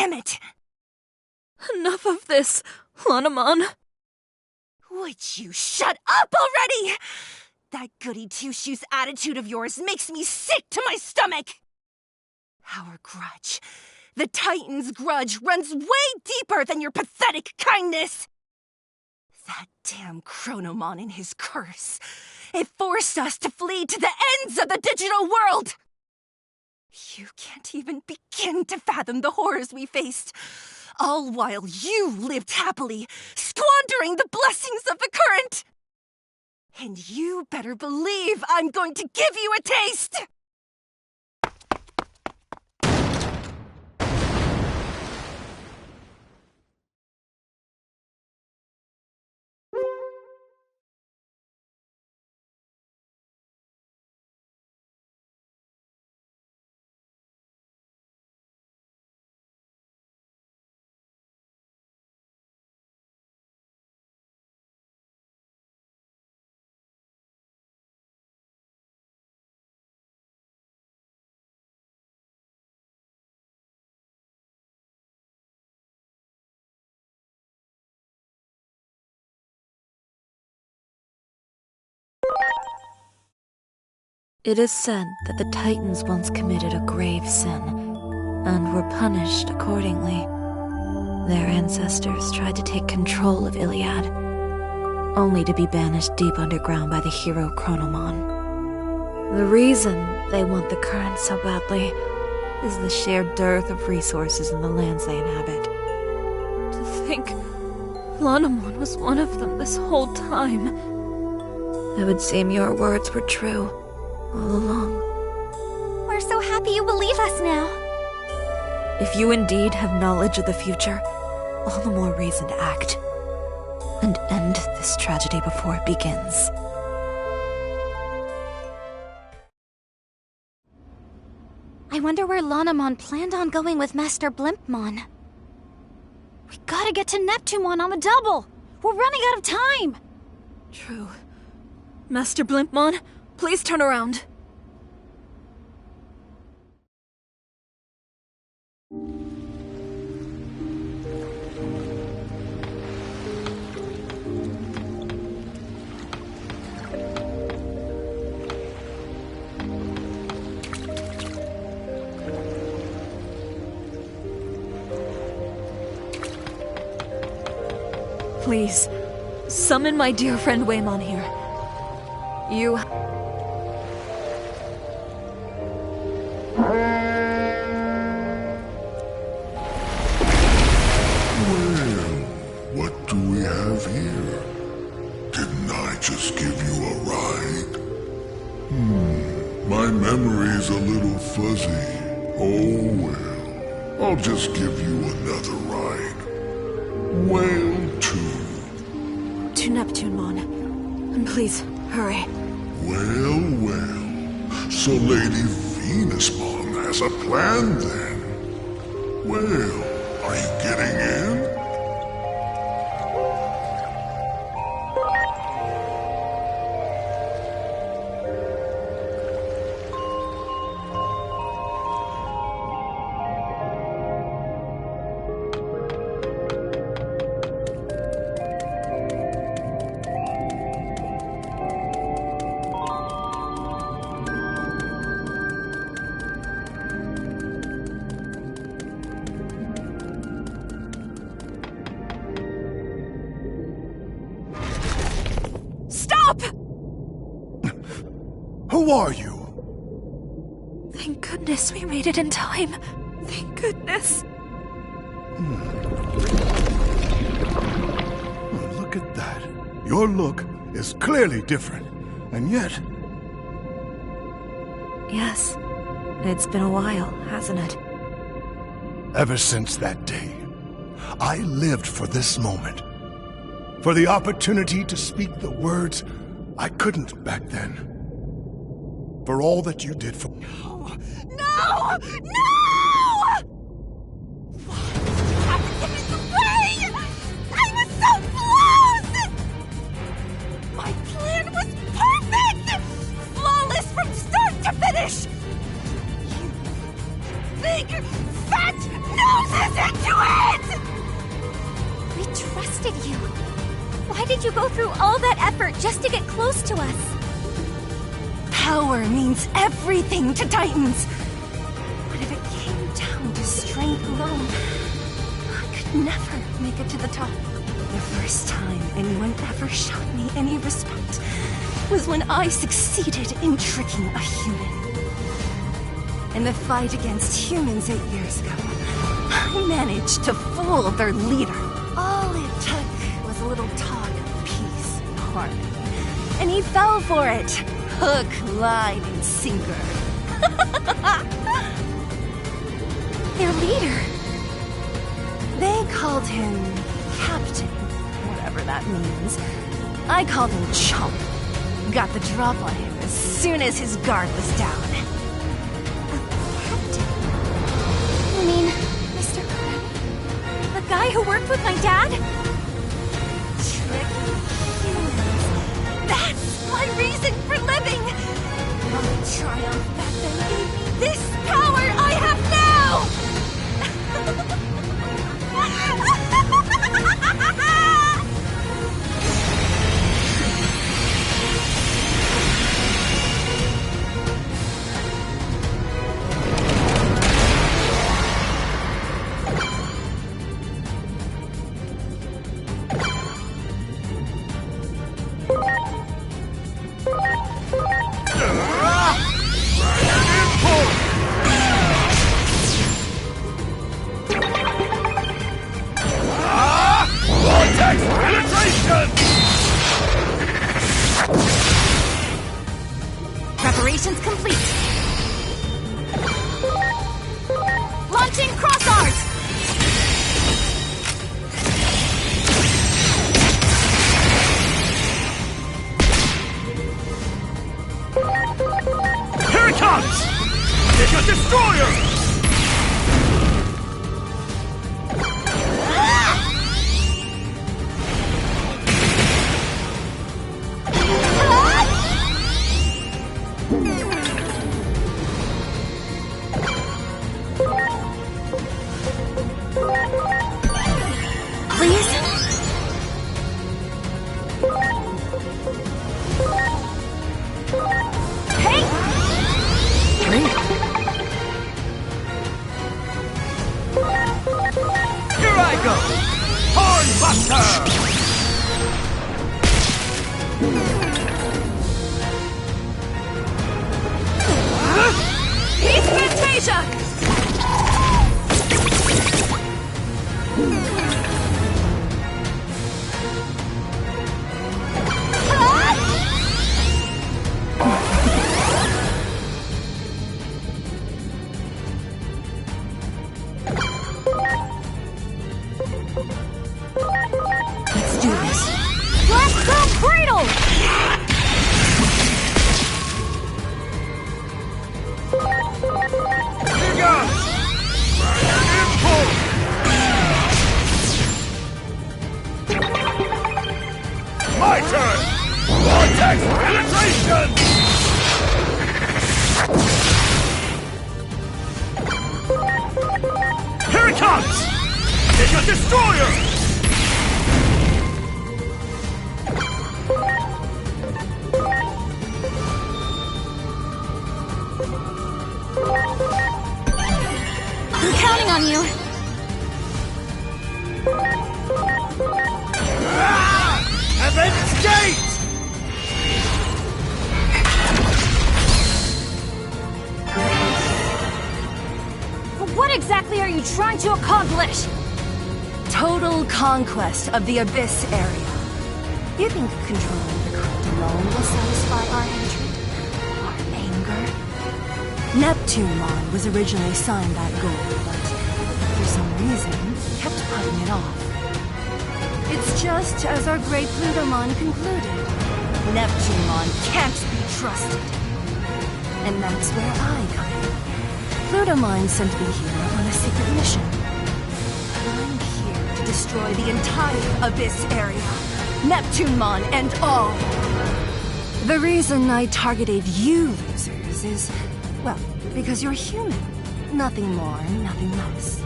damn it! Enough of this, Lanamon. Would you shut up already? That goody two-shoes attitude of yours makes me sick to my stomach! Our grudge, the Titan's grudge, runs way deeper than your pathetic kindness! That damn Chronomon and his curse. It forced us to flee to the ends of the digital world! You can't even begin to fathom the horrors we faced, all while you lived happily, squandering the blessings of the current! And you better believe I'm going to give you a taste! It is said that the Titans once committed a grave sin, and were punished accordingly. Their ancestors tried to take control of Iliad, only to be banished deep underground by the hero Chronomon. The reason they want the current so badly is the sheer dearth of resources in the lands they inhabit. To think Lanamon was one of them this whole time. It would seem your words were true all along. We're so happy you believe us now. If you indeed have knowledge of the future, all the more reason to act and end this tragedy before it begins. I wonder where Lanamon planned on going with Master Blimpmon. We gotta get to Neptunemon on the double! We're running out of time! True. Master Blimpmon, please turn around. Please, summon my dear friend Waymon here. You... Well, what do we have here? Didn't I just give you a ride? My memory's a little fuzzy. Oh well, I'll just give you another ride. Whale 2. To Neptunemon. And please, hurry. Well, well. So Lady Venusmon has a plan then. Well, are you getting in? Who are you? Thank goodness we made it in time. Thank goodness. Oh, look at that. Your look is clearly different, and yet... Yes, it's been a while, hasn't it? Ever since that day, I lived for this moment. For the opportunity to speak the words I couldn't back then. For all that you did for me. No! No! Why happened to this way? I was so close! My plan was perfect! Flawless from start to finish! You big, fat noses and did you go through all that effort just to get close to us? Power means everything to Titans. But if it came down to strength alone, I could never make it to the top. The first time anyone ever showed me any respect was when I succeeded in tricking a human. In the fight against humans 8 years ago, I managed to fool their leader. All it took was a little talk of peace and harmony, and he fell for it. Hook, line, and sinker. Their leader? They called him Captain, whatever that means. I called him Chomp. Got the drop on him as soon as his guard was down. You mean Mr. Crabby? The guy who worked with my dad? Tricky humans. That's my reason for living! My triumph back then gave me this power I have now! Preparations complete. Launching cross arts. Here it comes! It's a destroyer! My turn! Vortex penetration! Here it comes! It's a destroyer! I'm counting on you. Avenged Gate! What exactly are you trying to accomplish? Total conquest of the Abyss area. You think controlling the crypt alone will satisfy our hatred? Our anger? Neptunemon was originally signed that goal, but for some reason, kept putting it off. It's just as our great Plutomon concluded. Neptunemon can't be trusted. And that's where I come in. Plutomon sent me here on a secret mission. I'm here to destroy the entire Abyss area. Neptunemon and all. The reason I targeted you losers is, well, because you're human. Nothing more, nothing less.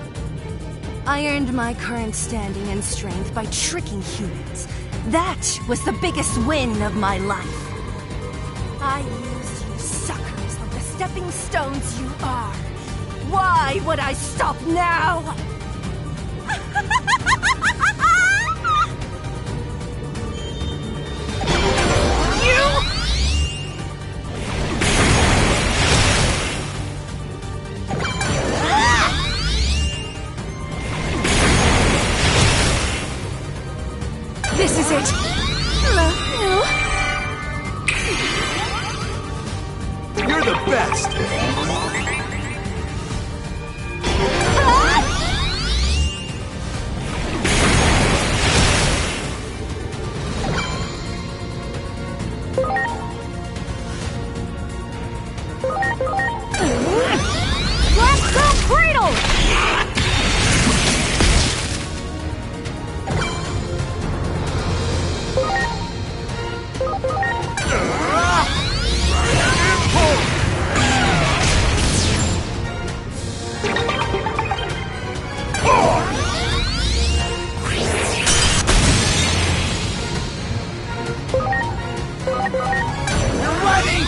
I earned my current standing and strength by tricking humans, That was the biggest win of my life. I used you suckers like the stepping stones you are. Why would I stop now? This is it! You're the best! Let's go, Cradle! You're ready!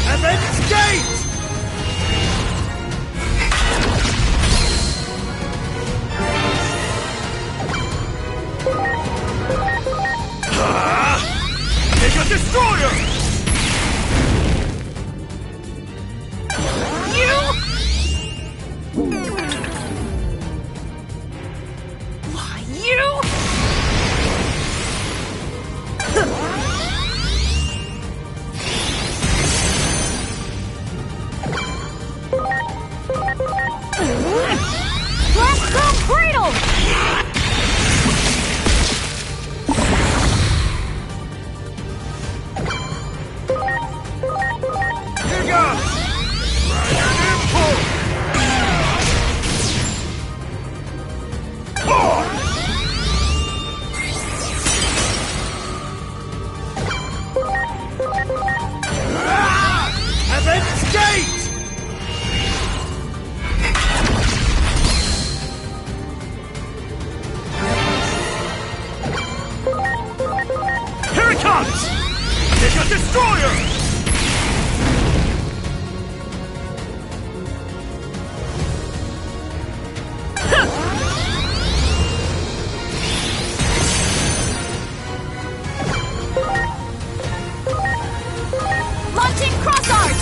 Avenge Gate! Take a destroyer! Why, you? Let's go, Cradle! Here goes! Dragon Impulse! Avenge Gate! Here it comes! Take a destroyer! Launching Cross Art!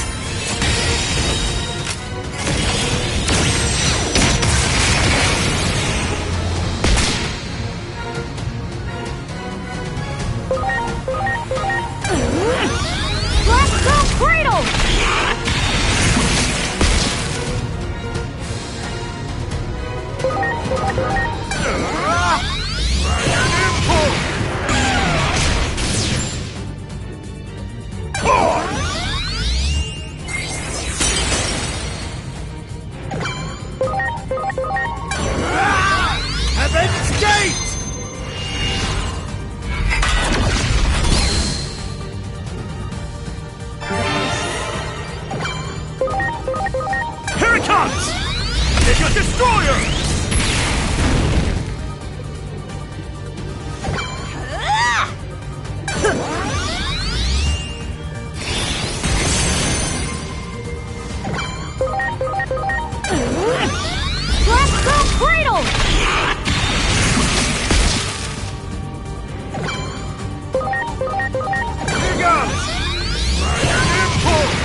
Let's go, Cradle! Dragon Impulse! Avenge Gate! Here it comes! Take a destroyer! Let's go, Cradle! Here goes! Dragon Impulse!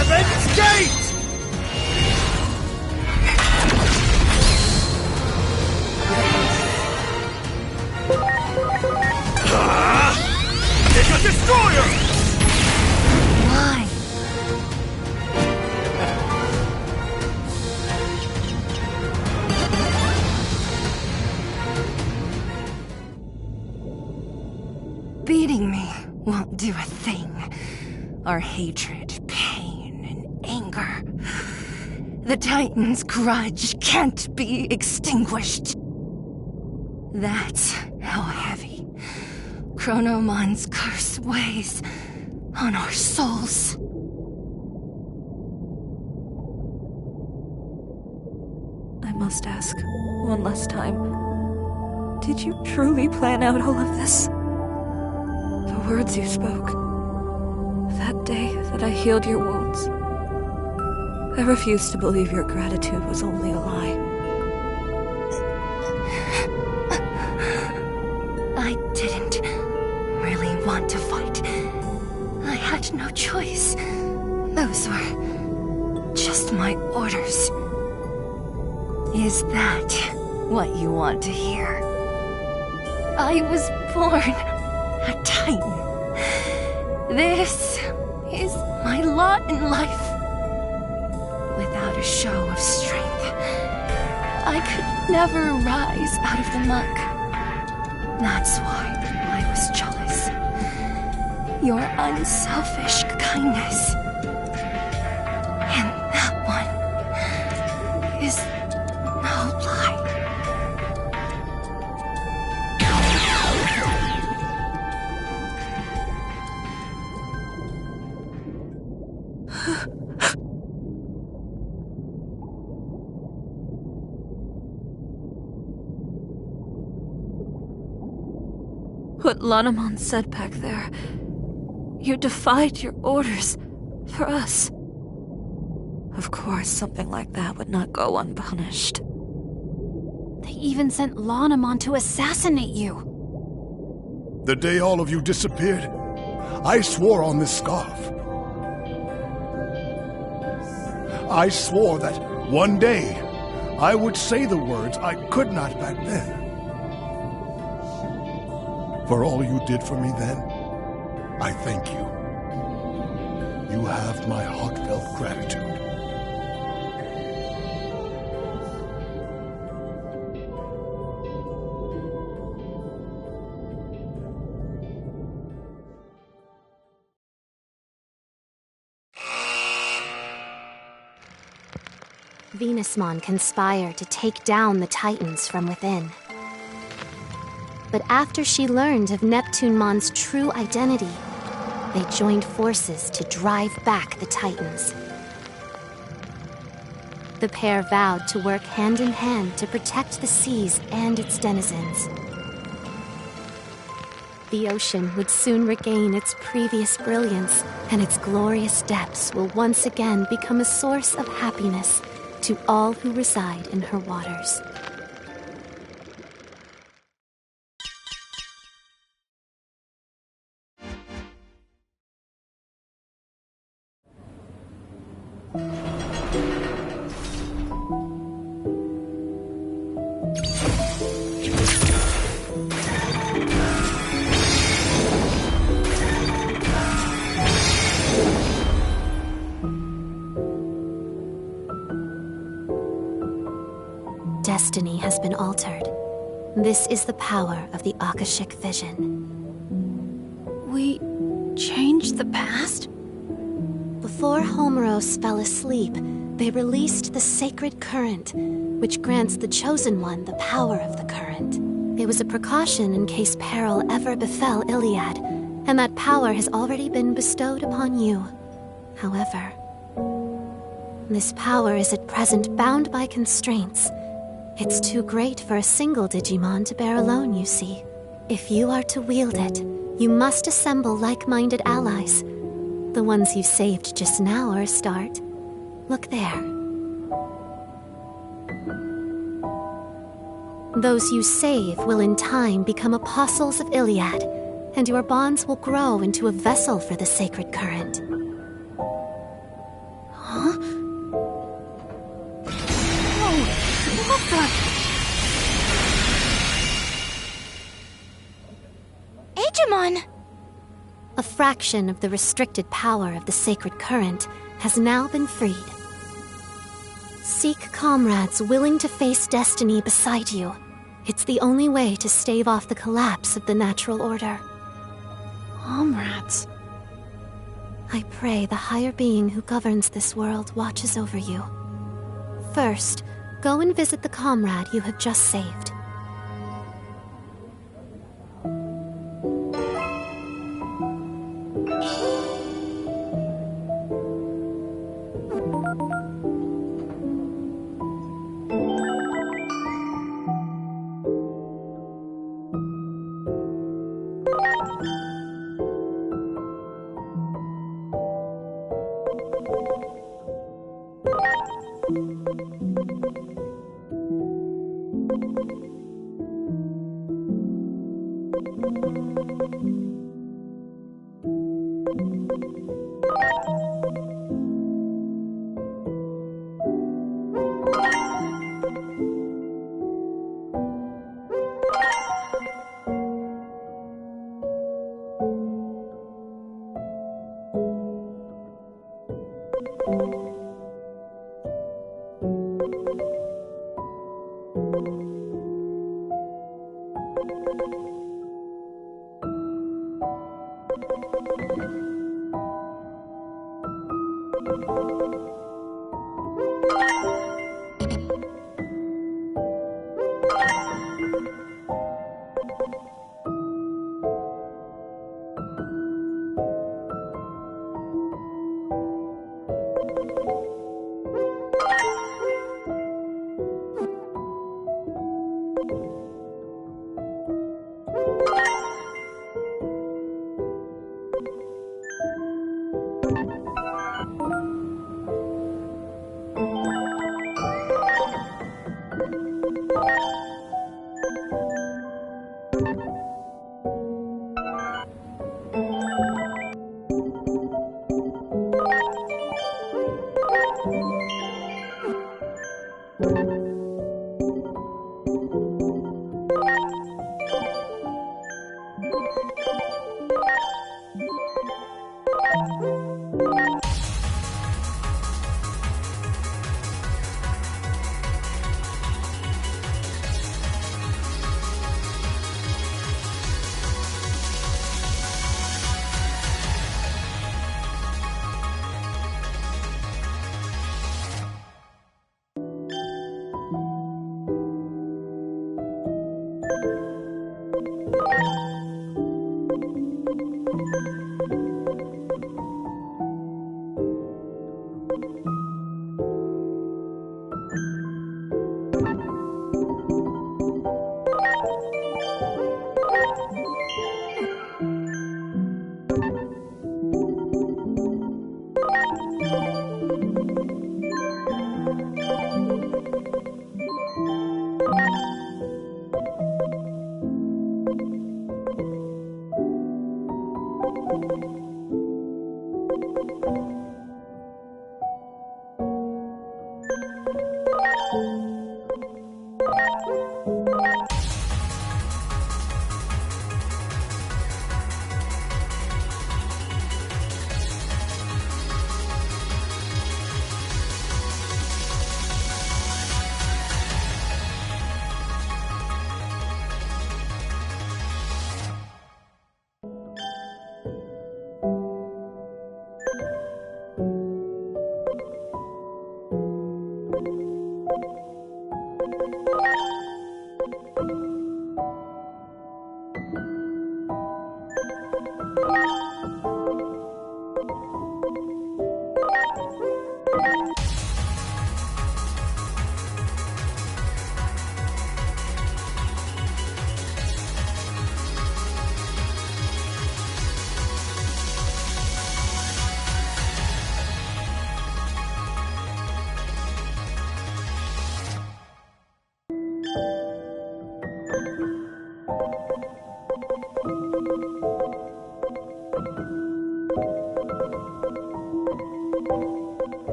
Avenge Gate! Take a destroyer! Why? Beating me won't do a thing. Our hatred, pain, and anger. The Titan's grudge can't be extinguished. That's how heavy Chronomon's curse weighs on our souls. I must ask one last time. Did you truly plan out all of this? The words you spoke, that day that I healed your wounds. I refuse to believe your gratitude was only a lie. I didn't really want to fight. I had no choice. Those were just my orders. Is that what you want to hear? I was born a Titan. This is my lot in life. Without a show of strength, I could never rise out of the muck. That's why I was jealous. Your unselfish kindness. And that one is no lie. What Lanamon said back there. You defied your orders for us. Of course, something like that would not go unpunished. They even sent Lanamon to assassinate you. The day all of you disappeared, I swore on this scarf. I swore that one day I would say the words I could not back then. For all you did for me then, I thank you. You have my heartfelt gratitude. Venusmon conspired to take down the Titans from within. But after she learned of Neptunemon's true identity, they joined forces to drive back the Titans. The pair vowed to work hand in hand to protect the seas and its denizens. The ocean would soon regain its previous brilliance, and its glorious depths will once again become a source of happiness to all who reside in her waters. Destiny has been altered. This is the power of the Akashic Vision. We changed the past? Before Homeros fell asleep, they released the sacred current, which grants the Chosen One the power of the current. It was a precaution in case peril ever befell Iliad, and that power has already been bestowed upon you. However, this power is at present bound by constraints. It's too great for a single Digimon to bear alone, you see. If you are to wield it, you must assemble like-minded allies. The ones you saved just now are a start. Look there. Those you save will in time become apostles of Iliad, and your bonds will grow into a vessel for the sacred current. Huh? What the? Digimon! A fraction of the restricted power of the sacred current has now been freed. Seek comrades willing to face destiny beside you. It's the only way to stave off the collapse of the natural order. Comrades? I pray the higher being who governs this world watches over you. First, go and visit the comrade you have just saved.